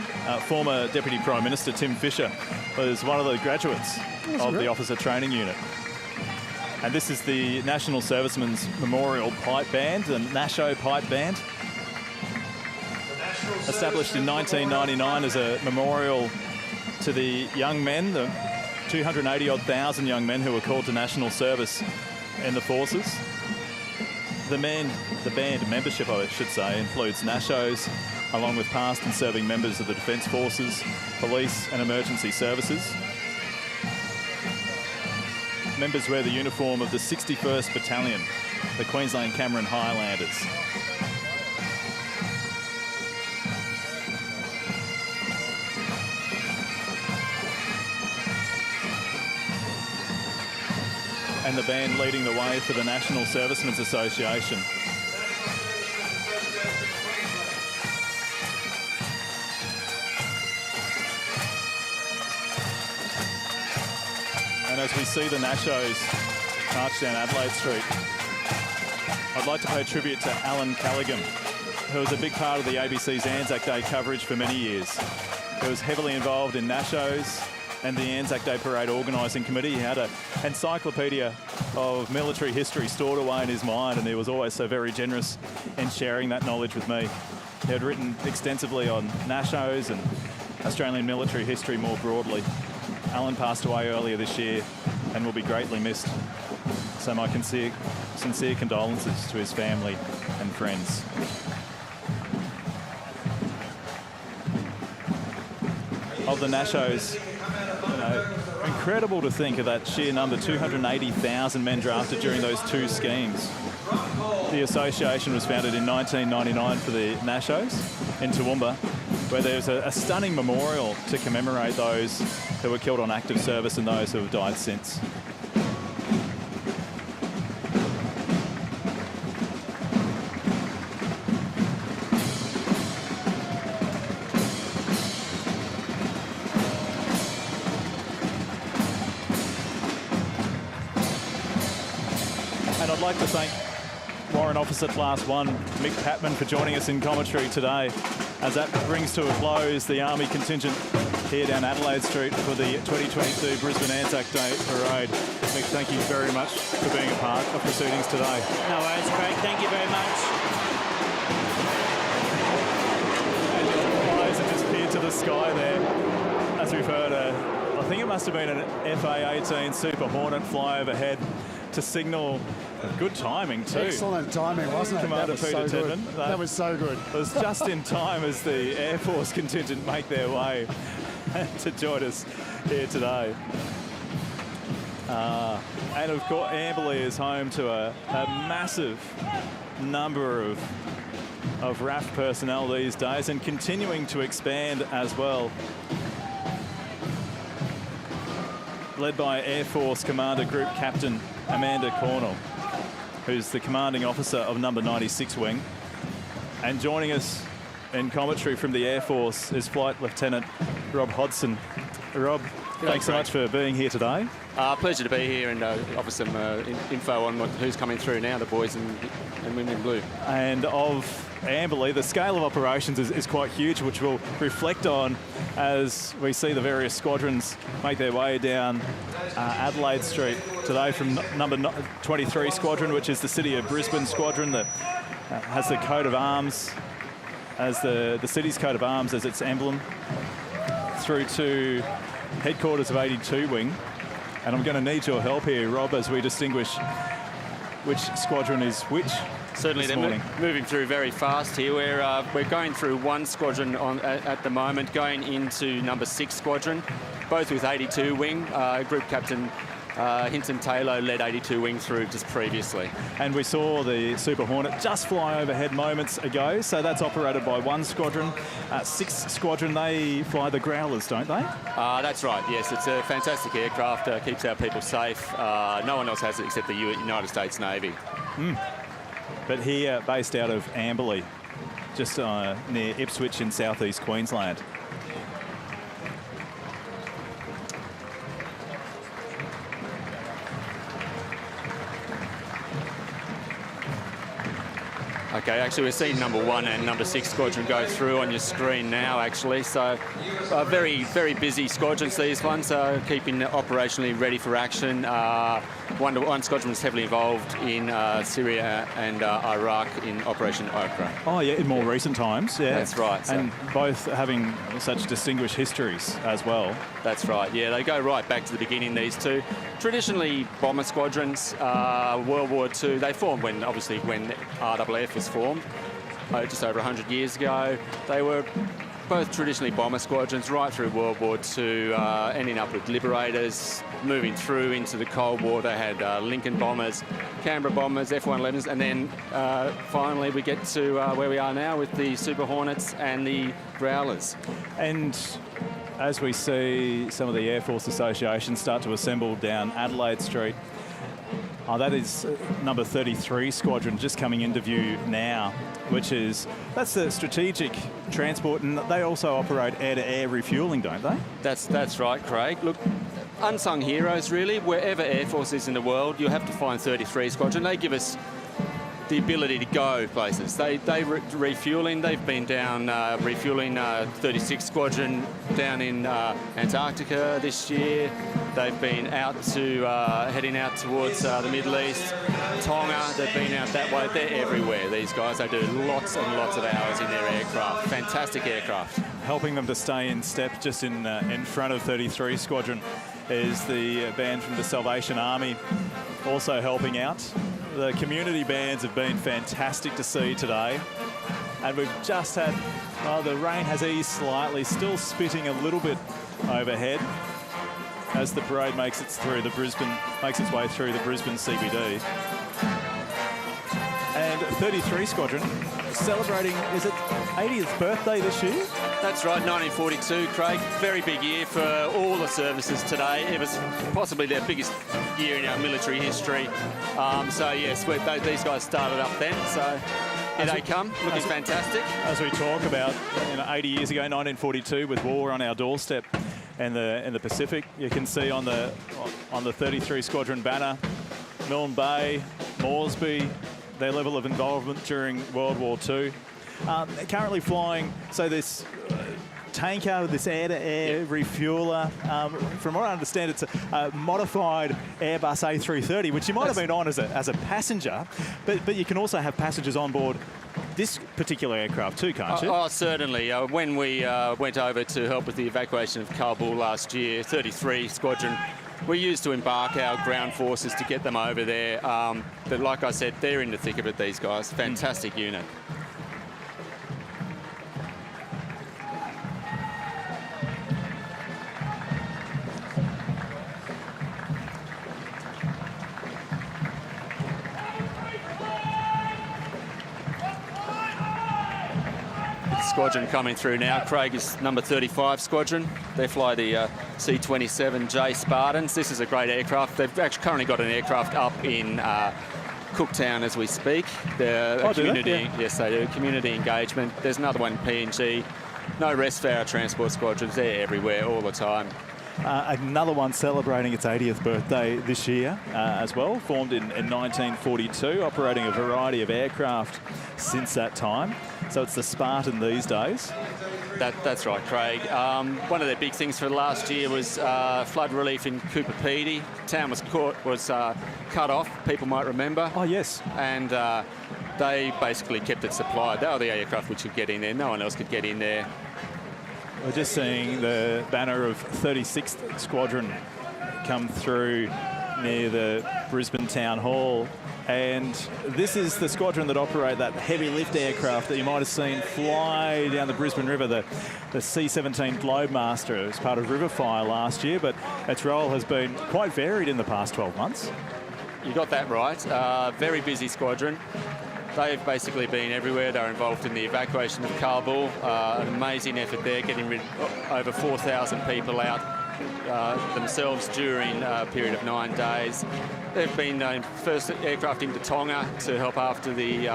Former Deputy Prime Minister Tim Fischer was one of the graduates of the officer training unit. And this is the National Servicemen's Memorial Pipe Band, the Nasho Pipe Band. Established in 1999 as a memorial to the young men, the 280,000 young men who were called to national service in the forces. The band membership, I should say, includes Nashos, along with past and serving members of the Defence Forces, Police and Emergency Services. Members wear the uniform of the 61st Battalion, the Queensland Cameron Highlanders. And the band leading the way for the National Servicemen's Association. And as we see the Nashos march down Adelaide Street, I'd like to pay tribute to Alan Callaghan, who was a big part of the ABC's Anzac Day coverage for many years. He was heavily involved in Nashos and the Anzac Day Parade Organising Committee. He had an encyclopedia of military history stored away in his mind, and he was always so very generous in sharing that knowledge with me. He had written extensively on Nashos and Australian military history more broadly. Alan passed away earlier this year and will be greatly missed. So my sincere condolences to his family and friends. Of the Nashos, incredible to think of that sheer number, 280,000 men drafted during those two schemes. The association was founded in 1999 for the Nashos in Toowoomba, where there's a stunning memorial to commemorate those who were killed on active service and those who have died since. And I'd like to thank Warrant Officer Class 1, Mick Tedman, for joining us in commentary today as that brings to a close the Army contingent here down Adelaide Street for the 2022 Brisbane Anzac Day Parade. Mick, thank you very much for being a part of proceedings today. No worries, Craig. Thank you very much. And the flames have just peered to the sky there, as we've heard. I think it must have been an FA-18 Super Hornet fly overhead to signal good timing too. Excellent timing, wasn't it? Commander Peter Tedman. That was so good. It was just in time as the Air Force contingent make their way to join us here today. And of course, Amberley is home to a massive number of RAF personnel these days, and continuing to expand as well. Led by Air Force Commander Group Captain Amanda Cornell, who's the commanding officer of number 96 Wing. And joining us in commentary from the Air Force is Flight Lieutenant Rob Hodson. Rob, thanks so much for being here today. Pleasure to be here and offer some info on who's coming through now, the boys and women in blue. And of Amberley, the scale of operations is quite huge, which we'll reflect on as we see the various squadrons make their way down Adelaide Street today from number 23 Squadron, which is the City of Brisbane Squadron that has the coat of arms as the city's coat of arms as its emblem, through to headquarters of 82 Wing. And I'm going to need your help here, Rob, as we distinguish which squadron is which. Certainly, they're moving through very fast here. We're going through one squadron at the moment, going into number 6 Squadron, both with 82 Wing. Group Captain Hinton Taylor led 82 Wing through just previously. And we saw the Super Hornet just fly overhead moments ago, so that's operated by one squadron. 6 Squadron, they fly the Growlers, don't they? That's right, yes. It's a fantastic aircraft, keeps our people safe. No one else has it except the United States Navy. But here, based out of Amberley, just near Ipswich in southeast Queensland. Okay, actually we're seeing number 1 and number 6 Squadron go through on your screen now, actually. So very, very busy squadrons, these ones, keeping operationally ready for action. One squadron is heavily involved in Syria and Iraq in Operation Okra. Oh yeah, in more recent times, yeah. That's right. So. And both having such distinguished histories as well. That's right, yeah, they go right back to the beginning, these two. Traditionally bomber squadrons, World War II, they formed when RAAF was formed, just over 100 years ago. They were both traditionally bomber squadrons right through World War II, ending up with Liberators, moving through into the Cold War. They had Lincoln bombers, Canberra bombers, F-111s, and then finally we get to where we are now with the Super Hornets and the Growlers. And as we see some of the Air Force Association start to assemble down Adelaide Street, that is number 33 Squadron just coming into view now, that's the strategic transport, and they also operate air-to-air refuelling, don't they? That's right, Craig. Look, unsung heroes, really. Wherever Air Force is in the world, you'll have to find 33 Squadron. They give us the ability to go places. They refueling. They've been down refueling 36 Squadron down in Antarctica this year. They've been out to heading out towards the Middle East, Tonga. They've been out that way. They're everywhere. These guys. They do lots and lots of hours in their aircraft. Fantastic aircraft. Helping them to stay in step, just in front of 33 Squadron, is the band from the Salvation Army, also helping out. The community bands have been fantastic to see today. And we've just had, the rain has eased slightly, still spitting a little bit overhead as the parade makes its way through the Brisbane CBD. And 33 Squadron celebrating, is it 80th birthday this year? That's right, 1942, Craig. Very big year for all the services today. It was possibly their biggest year in our military history. So yes, these guys started up then. So here they come, looking fantastic. As we talk about 80 years ago, 1942, with war on our doorstep and in the Pacific, you can see on the 33 Squadron banner, Milne Bay, Moresby, their level of involvement during World War II. Currently flying, so this tanker, this air-to-air refueler. From what I understand, it's a modified Airbus A330, which you might have been on as a passenger, but you can also have passengers on board this particular aircraft too, can't you? Oh, certainly. When we went over to help with the evacuation of Kabul last year, 33 Squadron, we used to embark our ground forces to get them over there. But like I said, they're in the thick of it, these guys. Fantastic unit. Squadron coming through now. Craig is number 35 Squadron. They fly the C-27J Spartans. This is a great aircraft. They've actually currently got an aircraft up in Cooktown as we speak. They're community, yes, they do. Community engagement. There's another one, PNG. No rest for our transport squadrons. They're everywhere all the time. Another one celebrating its 80th birthday this year as well, formed in 1942, operating a variety of aircraft since that time. So it's the Spartan these days. That's right, Craig. One of their big things for last year was flood relief in Cooper Pedy. Town was cut off, people might remember. Oh, yes. And they basically kept it supplied. They were the aircraft which could get in there. No one else could get in there. We're just seeing the banner of 36th Squadron come through near the Brisbane Town Hall. And this is the squadron that operate that heavy lift aircraft that you might have seen fly down the Brisbane River, the C-17 Globemaster, as part of River Fire last year, but its role has been quite varied in the past 12 months. You got that right. Very busy squadron. They've basically been everywhere. They're involved in the evacuation of Kabul. An amazing effort there, getting rid of over 4,000 people out themselves during a period of 9 days. They've been first aircraft into Tonga to help after the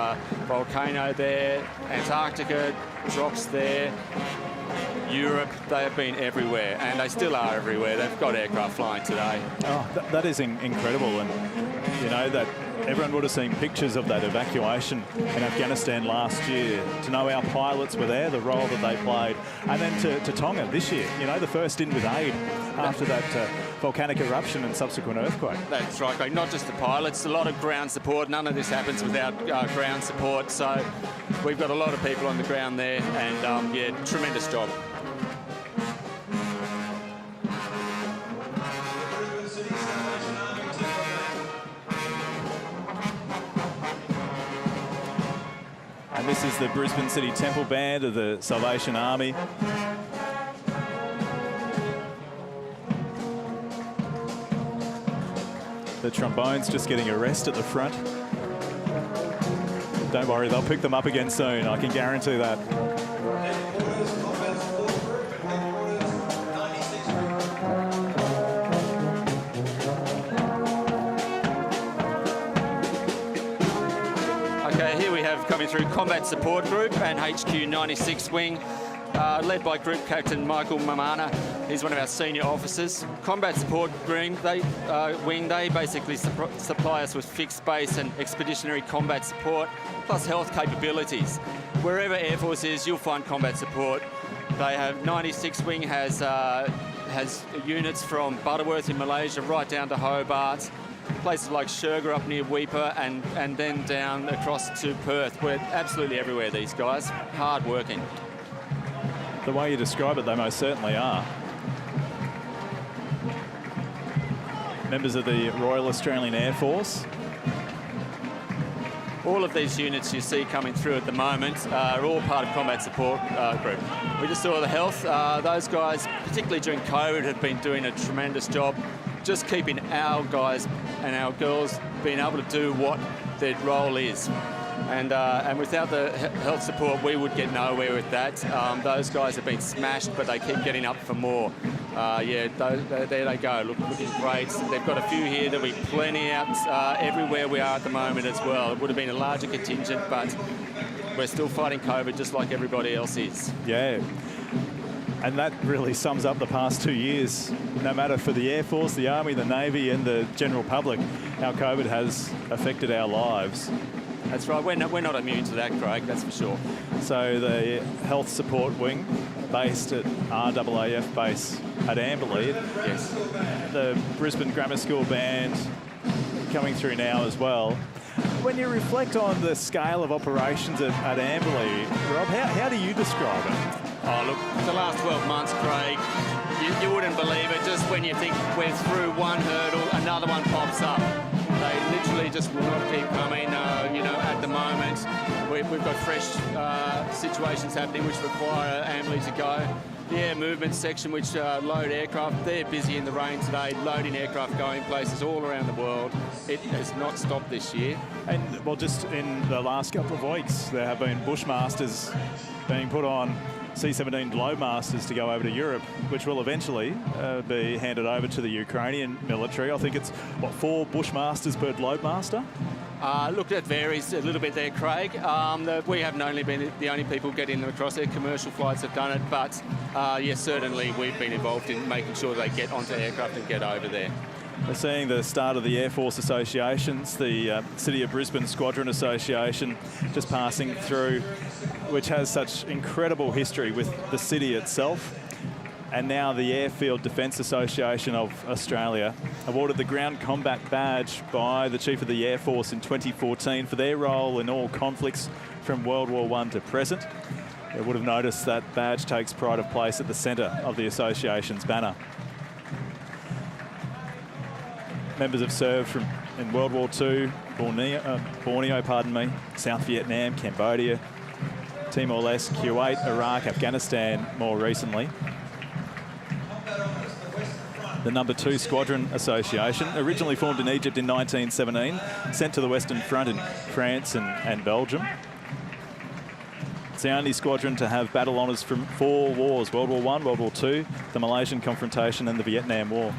volcano there, Antarctica, drops there, Europe. They have been everywhere, and they still are everywhere. They've got aircraft flying today. Oh, that is incredible, and you know that everyone would have seen pictures of that evacuation in Afghanistan last year. To know our pilots were there, the role that they played, and then to Tonga this year, you know, the first in with aid after that volcanic eruption and subsequent earthquake. That's right, Craig. Not just the pilots, a lot of ground support. None of this happens without ground support. So we've got a lot of people on the ground there, and yeah, tremendous job. And this is the Brisbane City Temple Band of the Salvation Army. The trombones just getting a rest at the front. Don't worry, they'll pick them up again soon, I can guarantee that. Okay, here we have coming through Combat Support Group and HQ 96 Wing, led by Group Captain Michael Mamana. He's one of our senior officers. Combat Support Wing, they basically supply us with fixed base and expeditionary combat support, plus health capabilities. Wherever Air Force is, you'll find combat support. They have 96 Wing has units from Butterworth in Malaysia right down to Hobart, places like Sherga up near Weipa, and then down across to Perth. We're absolutely everywhere, these guys. Hard working. The way you describe it, they most certainly are. Members of the Royal Australian Air Force. All of these units you see coming through at the moment are all part of Combat Support Group. We just saw the health. Those guys, particularly during COVID, have been doing a tremendous job just keeping our guys and our girls being able to do what their role is. And without the health support, we would get nowhere with that. Those guys have been smashed, but they keep getting up for more. There they go, looking great. They've got a few here. There'll be plenty out everywhere we are at the moment as well. It would have been a larger contingent, but we're still fighting COVID just like everybody else is. Yeah. And that really sums up the past 2 years. No matter for the Air Force, the Army, the Navy and the general public, how COVID has affected our lives. That's right. We're not immune to that, Craig, that's for sure. So the Health Support Wing, based at RAAF base at Amberley. Yes. The Brisbane Grammar School Band coming through now as well. When you reflect on the scale of operations at Amberley, Rob, how do you describe it? Oh, look, the last 12 months, Craig, you wouldn't believe it. Just when you think we're through one hurdle, another one pops up. They literally just will not keep coming. At the moment, we've got fresh situations happening which require Amberley to go. The air movement section, which load aircraft, they're busy in the rain today, loading aircraft going places all around the world. It has not stopped this year. And, well, just in the last couple of weeks, there have been Bushmasters being put on C-17 Globemasters to go over to Europe, which will eventually be handed over to the Ukrainian military. I think it's, 4 Bushmasters per Globemaster? Look, that varies a little bit there, Craig. We haven't only been the only people getting them across there. Commercial flights have done it, but yes, certainly we've been involved in making sure they get onto aircraft and get over there. We're seeing the start of the Air Force associations, the City of Brisbane Squadron Association just passing through, which has such incredible history with the city itself. And now the Airfield Defence Association of Australia awarded the Ground Combat Badge by the Chief of the Air Force in 2014 for their role in all conflicts from World War I to present. You would have noticed that badge takes pride of place at the centre of the association's banner. Members have served in World War II, Borneo, South Vietnam, Cambodia, Timor-Leste, Kuwait, Iraq, Afghanistan more recently. The No. 2 Squadron Association, originally formed in Egypt in 1917, sent to the Western Front in France and Belgium. It's the only squadron to have battle honours from 4 wars, World War I, World War II, the Malaysian confrontation and the Vietnam War.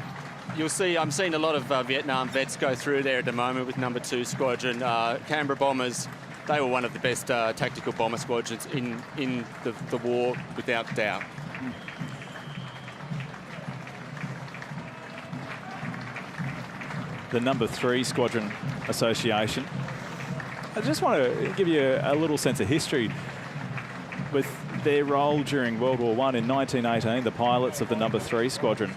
You'll see, I'm seeing a lot of Vietnam vets go through there at the moment with No. 2 Squadron. Canberra Bombers, they were one of the best tactical bomber squadrons in the war, without doubt. The No. 3 Squadron Association. I just want to give you a little sense of history with their role during World War I. In 1918, the pilots of the No. 3 Squadron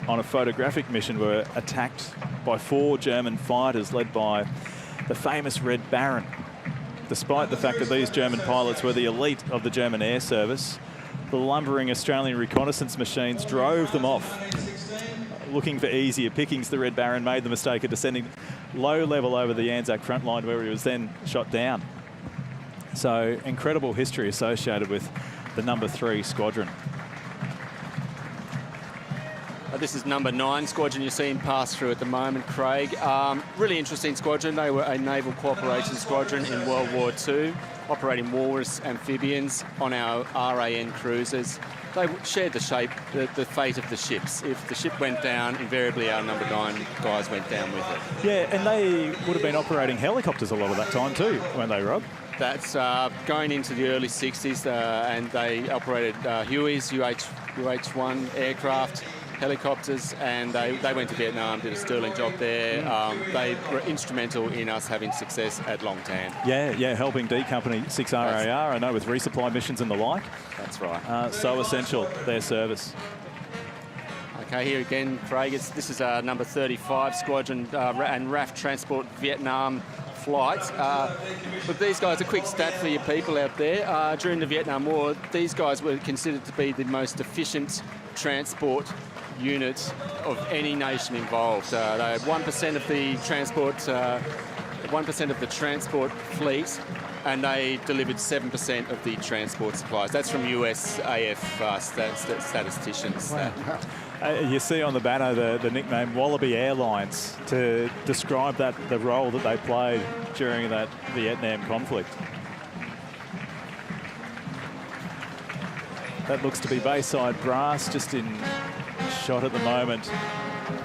on a photographic mission were attacked by 4 German fighters led by the famous Red Baron. Despite the fact that these German pilots were the elite of the German air service, the lumbering Australian reconnaissance machines drove them off. Looking for easier pickings, the Red Baron made the mistake of descending low level over the Anzac front line, where he was then shot down. So incredible history associated with the No. 3 Squadron. This is No. 9 Squadron you're seeing pass through at the moment, Craig. Really interesting squadron. They were a naval cooperation squadron in World War II, operating walrus amphibians on our RAN cruisers. They shared the fate of the ships. If the ship went down, invariably our No. 9 guys went down with it. Yeah, and they would have been operating helicopters a lot of that time too, weren't they, Rob? That's going into the early 60s, and they operated Hueys, UH-1 aircraft, helicopters, and they went to Vietnam, did a sterling job there. They were instrumental in us having success at Long Tan. Yeah, helping D Company 6 RAR, I know, with resupply missions and the like. That's right. So essential, their service. Okay, here again, Craig, this is No. 35 Squadron and RAF Transport Vietnam flight. But these guys, a quick stat for your people out there. During the Vietnam War, these guys were considered to be the most efficient transport unit of any nation involved. They had 1% of the transport, 1% of the transport fleet, and they delivered 7% of the transport supplies. That's from USAF statisticians. Wow. You see on the banner the nickname Wallaby Airlines to describe the role that they played during that Vietnam conflict. That looks to be Bayside Brass just in shot at the moment,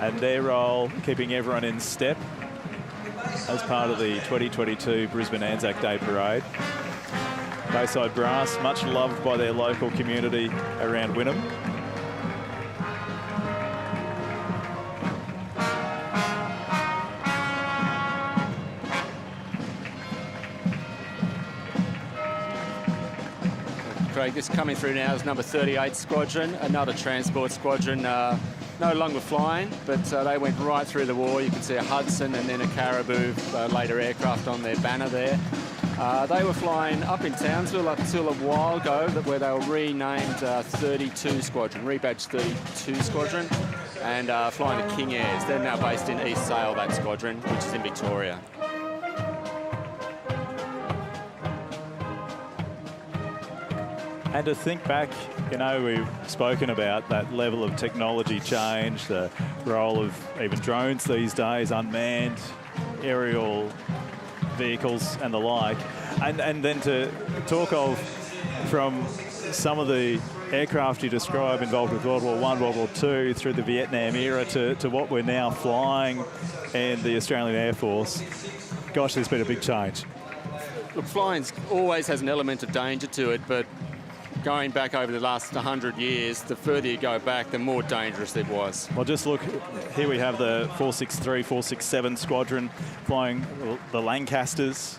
and their role keeping everyone in step as part of the 2022 Brisbane Anzac Day Parade. Bayside Brass, much loved by their local community around Wynnum. Craig, this coming through now is number 38 Squadron, another transport squadron. No longer flying, but they went right through the war. You can see a Hodson and then a Caribou later aircraft on their banner there. They were flying up in Townsville up until a while ago, where they were renamed 32 Squadron, rebadged 32 Squadron, and flying the King Airs. They're now based in East Sale, that squadron, which is in Victoria. And to think back, you know, we've spoken about that level of technology change, the role of even drones these days, unmanned aerial vehicles and the like. And then to talk of from some of the aircraft you describe involved with World War I, World War II, through the Vietnam era to what we're now flying in the Australian Air Force. Gosh, there's been a big change. Look, flying always has an element of danger to it, but going back over the last 100 years, the further you go back, the more dangerous it was. Well, just look, here we have the 463, 467 Squadron flying the Lancasters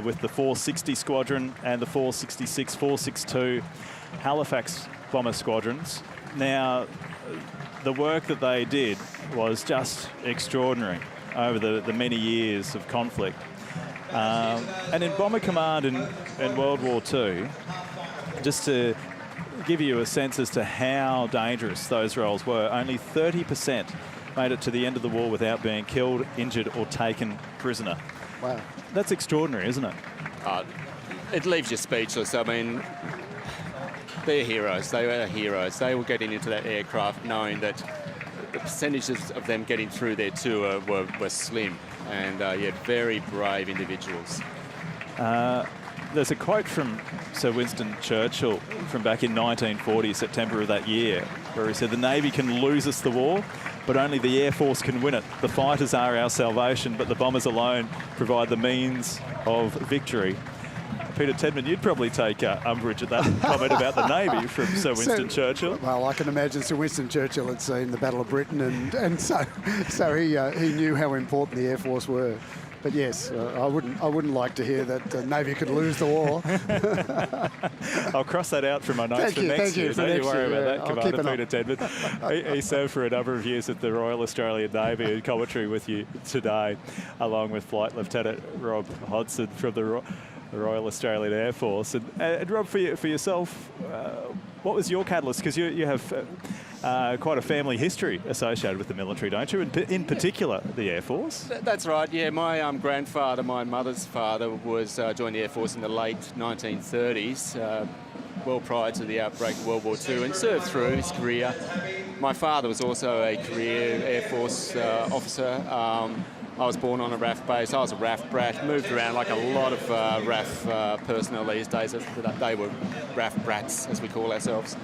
with the 460 Squadron and the 466, 462 Halifax Bomber Squadrons. Now, the work that they did was just extraordinary over the many years of conflict. And in Bomber Command in World War II, just to give you a sense as to how dangerous those roles were, only 30% made it to the end of the war without being killed, injured or taken prisoner. Wow. That's extraordinary, isn't it? It leaves you speechless. I mean, they're heroes. They were heroes. They were getting into that aircraft knowing that the percentages of them getting through their tour were slim. And, yeah, very brave individuals. There's a quote from Sir Winston Churchill from back in 1940, September of that year, where he said, "The Navy can lose us the war, but only the Air Force can win it. The fighters are our salvation, but the bombers alone provide the means of victory." Peter Tedman, you'd probably take umbrage at that comment about the Navy from Sir Winston Churchill. Well, I can imagine Sir Winston Churchill had seen the Battle of Britain, and so he knew how important the Air Force were. But yes, I wouldn't like to hear that Navy could lose the war. I'll cross that out from my notes for next year. Don't you worry about that, Commander Peter Tedman. He served for a number of years at the Royal Australian Navy, in commentary with you today, along with Flight Lieutenant Rob Hodson from the Royal Australian Air Force. And Rob, for yourself, what was your catalyst? Because you have quite a family history associated with the military, don't you? In particular, the Air Force. That's right, yeah. My grandfather, my mother's father, was joined the Air Force in the late 1930s, well prior to the outbreak of World War II, and served through his career. My father was also a career Air Force officer. I was born on a RAF base. I was a RAF brat, moved around like a lot of RAF personnel these days. They were RAF brats, as we call ourselves.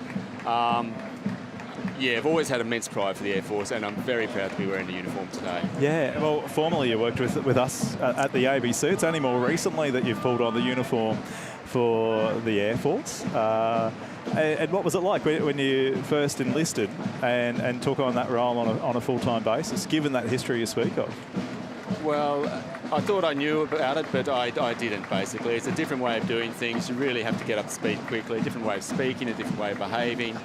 Yeah, I've always had immense pride for the Air Force, and I'm very proud to be wearing the uniform today. Yeah, well, formerly you worked with us at the ABC. It's only more recently that you've pulled on the uniform for the Air Force. And what was it like when you first enlisted and took on that role on a full-time basis, given that history you speak of? Well, I thought I knew about it, but I didn't, basically. It's a different way of doing things. You really have to get up to speed quickly, a different way of speaking, a different way of behaving.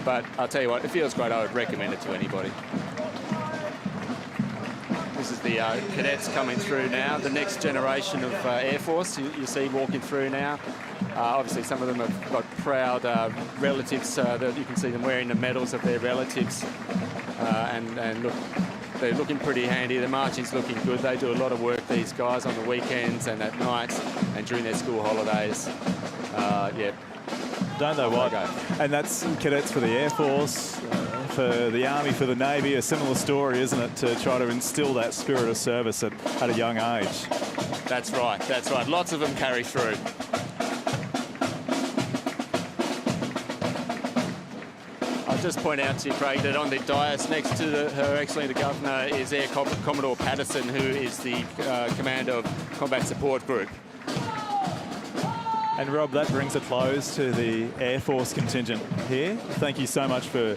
But I'll tell you what, it feels great. I would recommend it to anybody. This is the cadets coming through now, the next generation of Air Force you see walking through now. Obviously, some of them have got proud relatives that you can see them wearing the medals of their relatives. And look, they're looking pretty handy. The marching's looking good. They do a lot of work, these guys, on the weekends and at night and during their school holidays. Yeah. Don't know what. And that's cadets for the Air Force, for the Army, for the Navy, a similar story, isn't it, to try to instill that spirit of service at a young age? That's right, that's right. Lots of them carry through. I'll just point out to you, Craig, that on the dais next to Her Excellency the Governor is Air Commodore Patterson, who is the commander of Combat Support Group. And Rob, that brings a close to the Air Force contingent here. Thank you so much for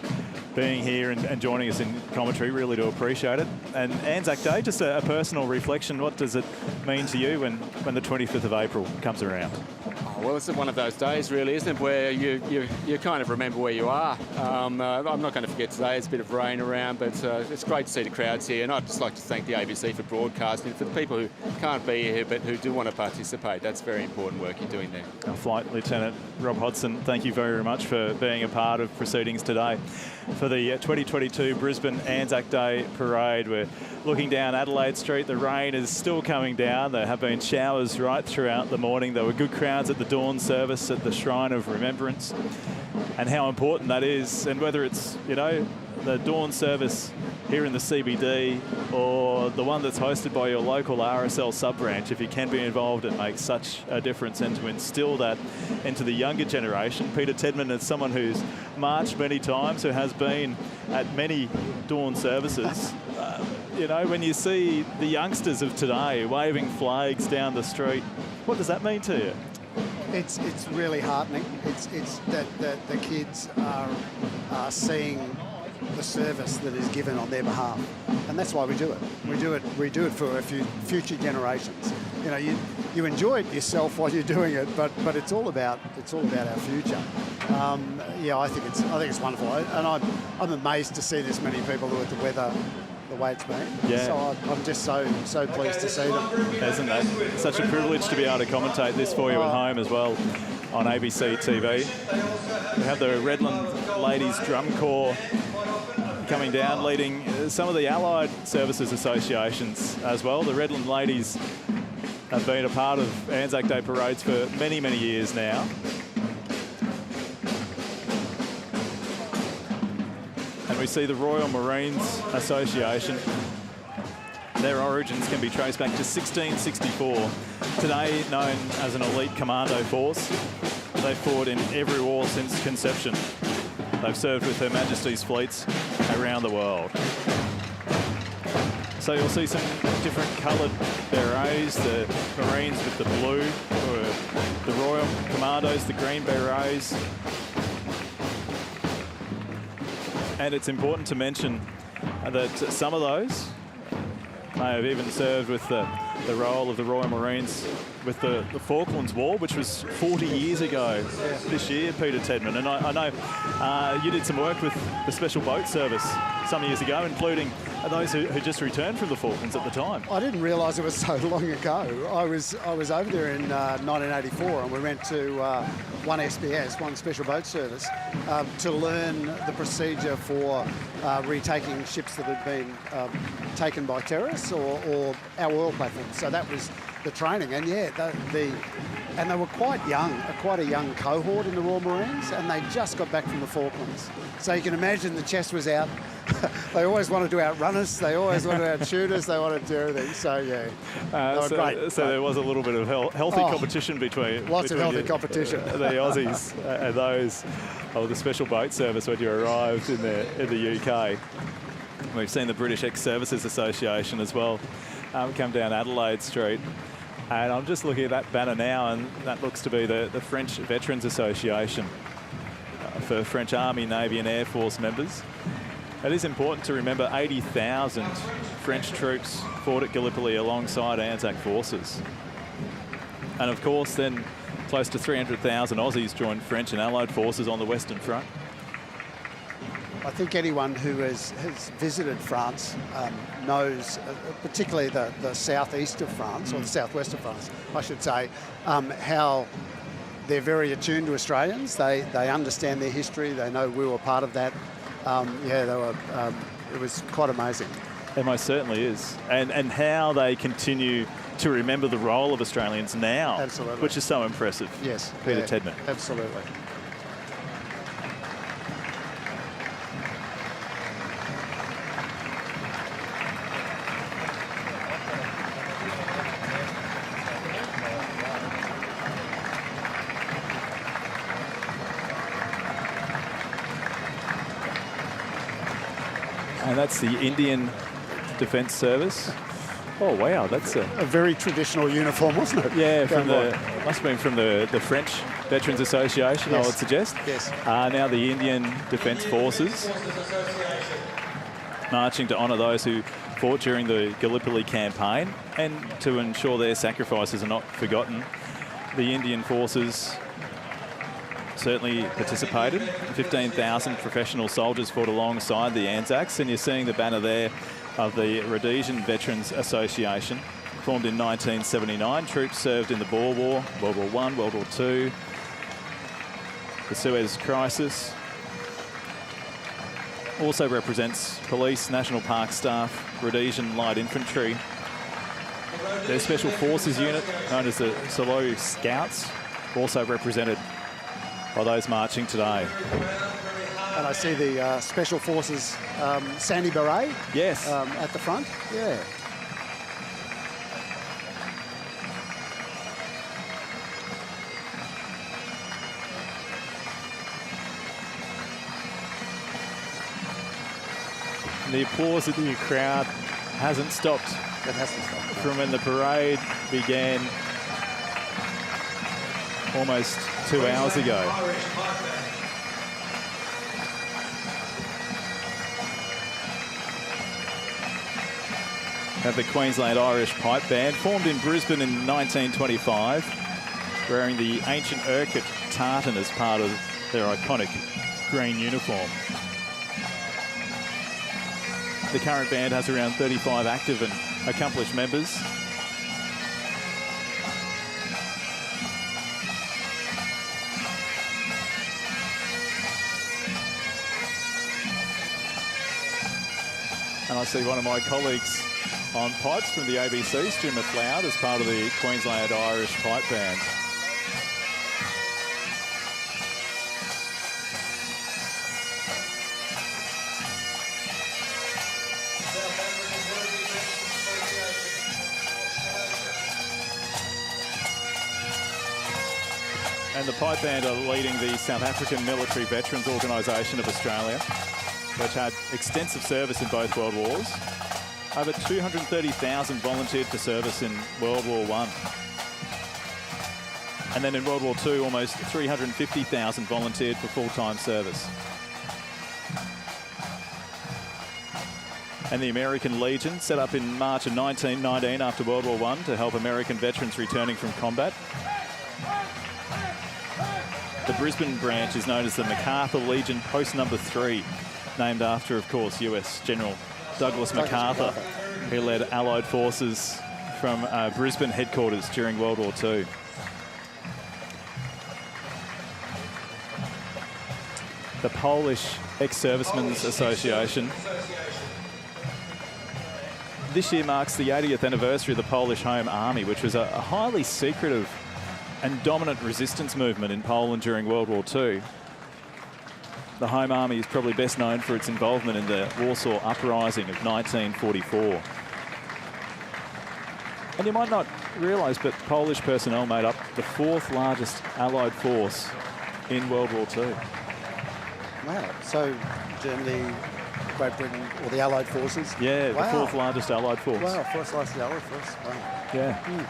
being here and joining us in commentary. Really do appreciate it. And Anzac Day, just a personal reflection. What does it mean to you when the 25th of April comes around? Oh, well, it's one of those days, really, isn't it, where you kind of remember where you are. I'm not going to forget today. It's a bit of rain around, but it's great to see the crowds here. And I'd just like to thank the ABC for broadcasting. For the people who can't be here but who do want to participate, that's very important work you're doing there. Our Flight Lieutenant Rob Hodson, thank you very much for being a part of proceedings today. For the 2022 Brisbane Anzac Day Parade, we're looking down Adelaide Street. The rain is still coming down. There have been showers right throughout the morning. There were good crowds at the dawn service at the Shrine of Remembrance, and how important that is. And whether it's, you know, the dawn service here in the CBD or the one that's hosted by your local RSL sub-branch, if you can be involved, it makes such a difference. And to instill that into the younger generation, Peter Tedman is someone who's marched many times, who has been at many dawn services. You know, when you see the youngsters of today waving flags down the street, what does that mean to you? It's really heartening. It's that the kids are seeing the service that is given on their behalf, and that's why we do it. We do it for a few future generations. You know, you enjoy it yourself while you're doing it, but it's all about our future. Yeah, I think it's wonderful, and I'm amazed to see this many people with the weather the way it's been. Yeah. So I'm just so pleased to see them. Isn't that such a privilege to be able to commentate this for you at home as well on ABC TV? We have the Redland Ladies Drum Corps coming down, leading some of the Allied Services Associations as well. The Redland Ladies have been a part of Anzac Day parades for many, many years now. And we see the Royal Marines Association. Their origins can be traced back to 1664. Today known as an elite commando force, they fought in every war since conception. They've served with Her Majesty's fleets around the world. So you'll see some different coloured berets, the Marines with the blue, or the Royal Commandos, the green berets. And it's important to mention that some of those may have even served with the role of the Royal Marines with the Falklands War, which was 40 years ago this year, Peter Tedman. And I know you did some work with the Special Boat Service some years ago, including those who just returned from the Falklands at the time. I didn't realise it was so long ago. I was over there in 1984, and we went to one SBS, one Special Boat Service, to learn the procedure for retaking ships that had been taken by terrorists or our oil platforms. So that was the training, and yeah, and they were quite a young cohort in the Royal Marines, and they just got back from the Falklands. So you can imagine the chest was out. They always wanted to outrun us. They always wanted to outshoot us. They wanted to do everything. So yeah, they were great. So there was a little bit of healthy competition between lots of healthy competition. The Aussies and those of the Special Boat Service when you arrived in the UK. We've seen the British Ex-Services Association as well come down Adelaide Street. And I'm just looking at that banner now, and that looks to be the French Veterans Association for French Army, Navy and Air Force members. It is important to remember 80,000 French troops fought at Gallipoli alongside Anzac forces. And of course, then close to 300,000 Aussies joined French and Allied forces on the Western Front. I think anyone who has visited France knows, particularly the southeast of France, or the southwest of France, I should say, how they're very attuned to Australians. They understand their history. They know we were part of that. It was quite amazing. It most certainly is. And how they continue to remember the role of Australians now, absolutely, which is so impressive. Yes. Peter Tedman. Absolutely. And that's the Indian Defence Service. Oh, wow, that's A very traditional uniform, wasn't it? yeah, Go from on. must have been from the French Veterans Association, I Yes. would suggest. Yes. Now the Indian Defence Forces, marching to honour those who fought during the Gallipoli campaign and to ensure their sacrifices are not forgotten. The Indian forces certainly participated. 15,000 professional soldiers fought alongside the Anzacs, and you're seeing the banner there of the Rhodesian Veterans Association, formed in 1979. Troops served in the Boer War, World War I, World War II, the Suez Crisis. Also represents police, National Park staff, Rhodesian Light Infantry. Their Special Forces unit, known as the Solo Scouts, also represented by those marching today. And I see the Special Forces Sandy Beret Yes. at the front. Yeah. And the applause of the crowd hasn't stopped That has to stop. from when the parade began almost 2 hours ago. Have the Queensland Irish Pipe Band, formed in Brisbane in 1925, wearing the ancient Urquhart tartan as part of their iconic green uniform. The current band has around 35 active and accomplished members. And I see one of my colleagues on pipes from the ABC, Stu McLeod, as part of the Queensland Irish Pipe Band. And the pipe band are leading the South African Military Veterans Organisation of Australia, which had extensive service in both World Wars. Over 230,000 volunteered for service in World War I. And then in World War II, almost 350,000 volunteered for full-time service. And the American Legion, set up in March of 1919 after World War I to help American veterans returning from combat. The Brisbane branch is known as the Macarthur Legion Post Number 3, named after, of course, US General Douglas Macarthur, who led Allied forces from Brisbane headquarters during World War II. The Polish Ex-Servicemen's Association. This year marks the 80th anniversary of the Polish Home Army, which was a highly secretive and dominant resistance movement in Poland during World War II. The Home Army is probably best known for its involvement in the Warsaw Uprising of 1944. And you might not realise, but Polish personnel made up the 4th largest Allied force in World War II. Wow. So Germany, Great Britain, or the Allied forces? Yeah, Wow. the 4th largest Allied force. Wow, 4th largest Allied force. Wow. Yeah.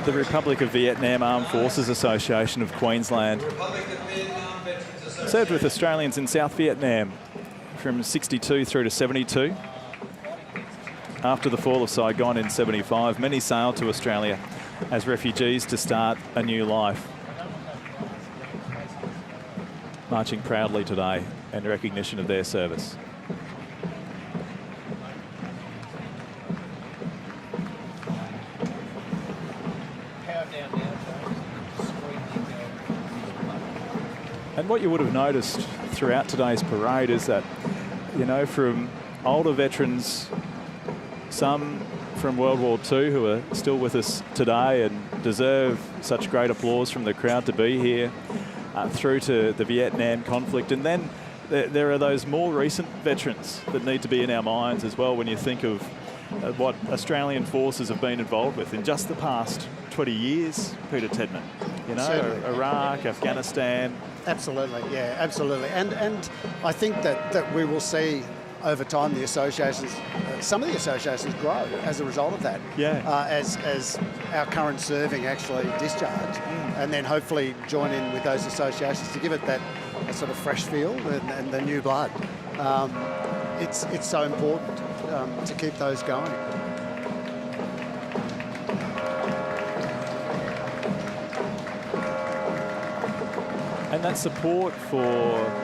The Republic of Vietnam Armed Forces Association of Queensland served with Australians in South Vietnam from 62 through to 72. After the fall of Saigon in 75, many sailed to Australia as refugees to start a new life. Marching proudly today in recognition of their service. And what you would have noticed throughout today's parade is that, you know, from older veterans, some from World War II who are still with us today and deserve such great applause from the crowd to be here, through to the Vietnam conflict. And then there are those more recent veterans that need to be in our minds as well when you think of what Australian forces have been involved with in just the past 20 years, Peter Tedman. You know, Certainly. Iraq, Afghanistan. Absolutely, yeah, absolutely. And I think that we will see over time the associations, some of the associations grow as a result of that. Yeah. As our current serving actually discharge, and then hopefully join in with those associations to give it that sort of fresh feel and the new blood. It's so important to keep those going. And that support for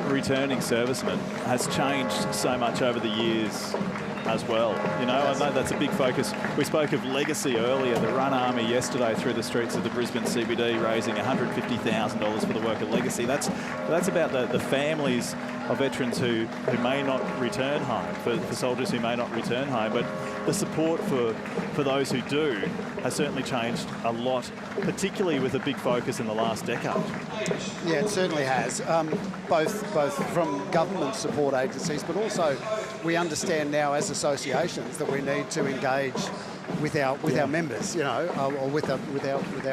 returning servicemen has changed so much over the years as well. You know, I know that's a big focus. We spoke of legacy earlier. The Run Army yesterday through the streets of the Brisbane CBD raising $150,000 for the work of legacy. That's about the families of veterans who may not return home, for soldiers who may not return home, but the support for those who do has certainly changed a lot, particularly with a big focus in the last decade. Yeah, it certainly has, both from government support agencies, but also we understand now as associations that we need to engage with our members, you know, or with our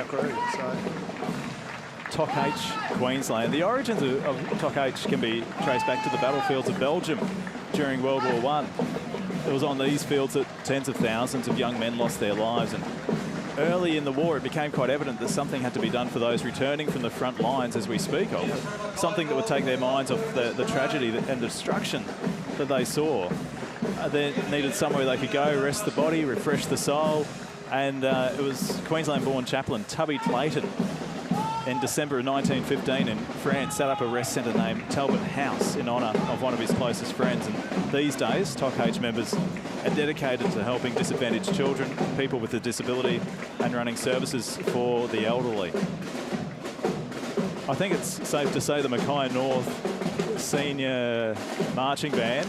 crew. So. TOC H, Queensland. The origins of TOC H can be traced back to the battlefields of Belgium during World War I. It was on these fields that tens of thousands of young men lost their lives, and early in the war it became quite evident that something had to be done for those returning from the front lines, as we speak of, something that would take their minds off the tragedy and destruction that they saw. They needed somewhere they could go, rest the body, refresh the soul, and it was Queensland-born chaplain Tubby Clayton in December of 1915 in France set up a rest centre named Talbot House in honour of one of his closest friends. And these days, TOC H members are dedicated to helping disadvantaged children, people with a disability, and running services for the elderly. I think it's safe to say the Mackay North Senior Marching Band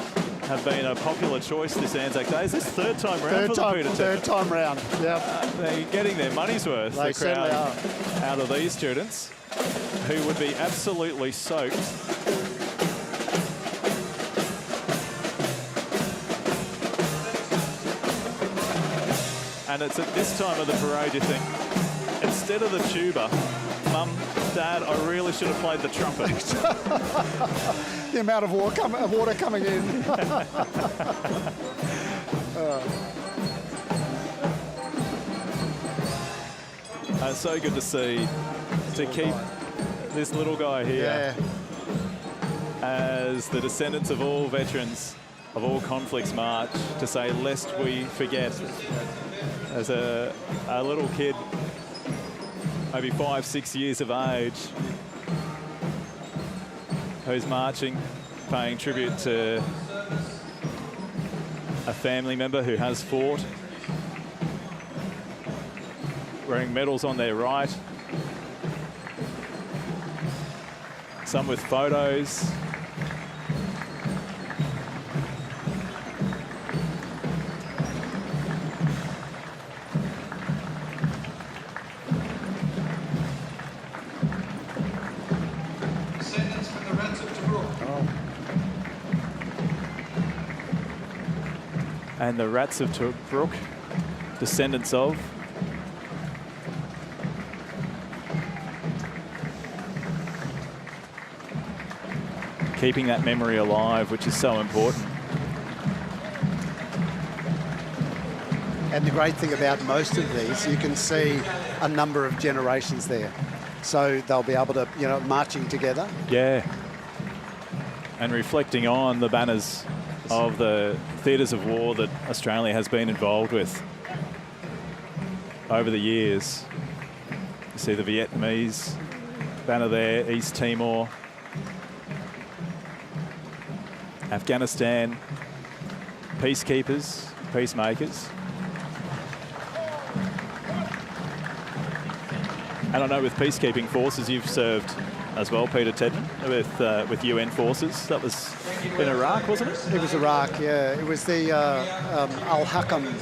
have been a popular choice this Anzac Day. Is this third time round for the Peter Tedman? Third time round, yeah. They're getting their money's worth, They the crowd, certainly are. out of these students who would be absolutely soaked. And it's at this time of the parade you think, instead of the tuba, Mum, Dad, I really should have played the trumpet. The amount of water coming in. It's so good to see, to keep this little guy here as the descendants of all veterans of all conflicts march, to say, lest we forget. As a little kid, maybe 5-6 years of age, who's marching, paying tribute to a family member who has fought, wearing medals on their right, some with photos. Descendants from the Rats of Tobruk. And the Rats of Tobruk, descendants of. Keeping that memory alive, which is so important. And the great thing about most of these, you can see a number of generations there. So they'll be able to, you know, marching together. Yeah. And reflecting on the banners of the theatres of war that Australia has been involved with over the years. You see the Vietnamese banner there, East Timor, Afghanistan, peacekeepers, peacemakers. And I know with peacekeeping forces you've served as well, Peter Tedman, with UN forces. That was in Iraq, wasn't it? It was Iraq, yeah. It was the Al-Hakam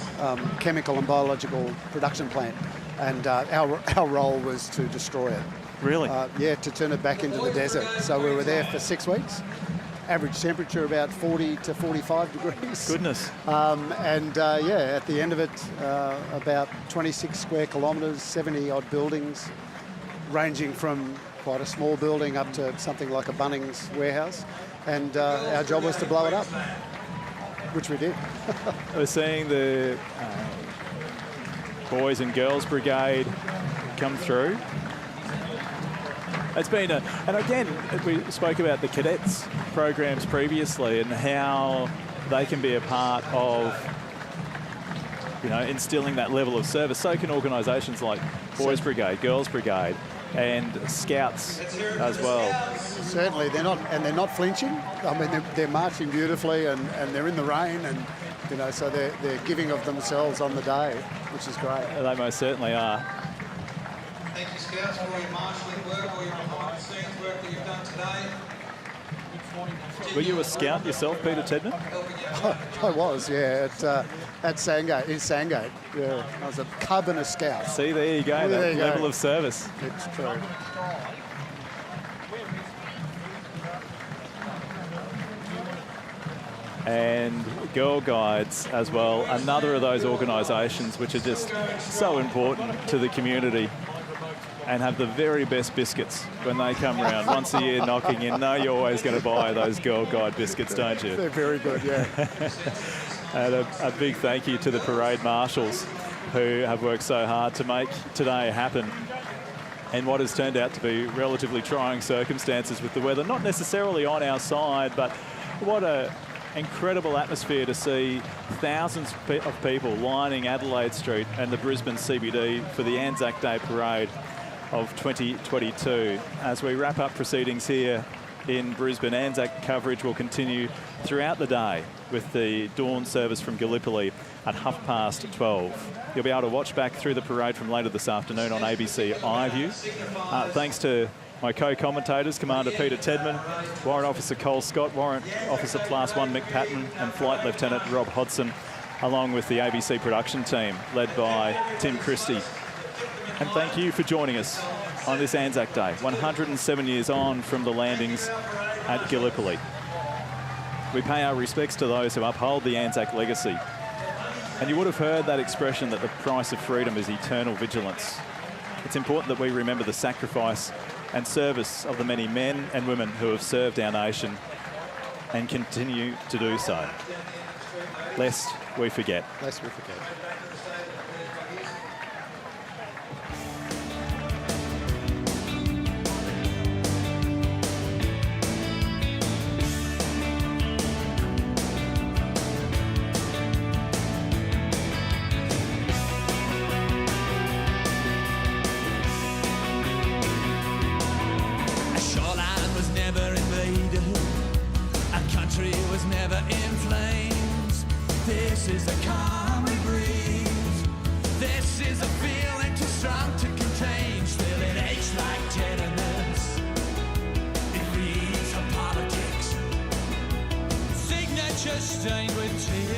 chemical and biological production plant. And our role was to destroy it. Really? Yeah, to turn it back into the desert. So we were there for 6 weeks. average temperature about 40 to 45 degrees. Goodness. Yeah, at the end of it, about 26 square kilometres, 70 odd buildings, ranging from quite a small building up to something like a Bunnings warehouse. And our job was to blow it up, which we did. We're seeing the Boys and Girls Brigade come through. It's been and again, we spoke about the cadets programs previously and how they can be a part of, instilling that level of service. So can organisations like Boys Brigade, Girls Brigade, and Scouts as well. Certainly, they're not flinching. I mean, they're marching beautifully, and they're in the rain, and so they're giving of themselves on the day, which is great. They most certainly are. Thank you, Scouts, for all your marshalling work, all your behind-the-scenes work that you've done today. Were you a scout yourself, Peter Tedman? I was, yeah, at Sandgate, in Sandgate. Yeah, I was a cub and a scout. See, there you go, that level of service. It's true. And Girl Guides as well, another of those organisations which are just so important to the community and have the very best biscuits when they come around once a year knocking in. No, you're always going to buy those Girl Guide biscuits, don't you? They're very good, yeah. And a big thank you to the parade marshals who have worked so hard to make today happen in what has turned out to be relatively trying circumstances with the weather. Not necessarily on our side, but what a incredible atmosphere to see thousands of people lining Adelaide Street and the Brisbane CBD for the Anzac Day Parade of 2022. As we wrap up proceedings here in Brisbane, Anzac coverage will continue throughout the day with the dawn service from Gallipoli at 12:30. You'll be able to watch back through the parade from later this afternoon on ABC iView. Thanks to my co-commentators, Commander Peter Tedman, Warrant Officer Cole Scott, Warrant Officer Class 1 Mick Patton, and Flight Lieutenant Rob Hodson, along with the ABC production team led by Tim Christie. And thank you for joining us on this Anzac Day, 107 years on from the landings at Gallipoli. We pay our respects to those who uphold the Anzac legacy. And you would have heard that expression that the price of freedom is eternal vigilance. It's important that we remember the sacrifice and service of the many men and women who have served our nation and continue to do so. Lest we forget. Lest we forget. Stained with tears.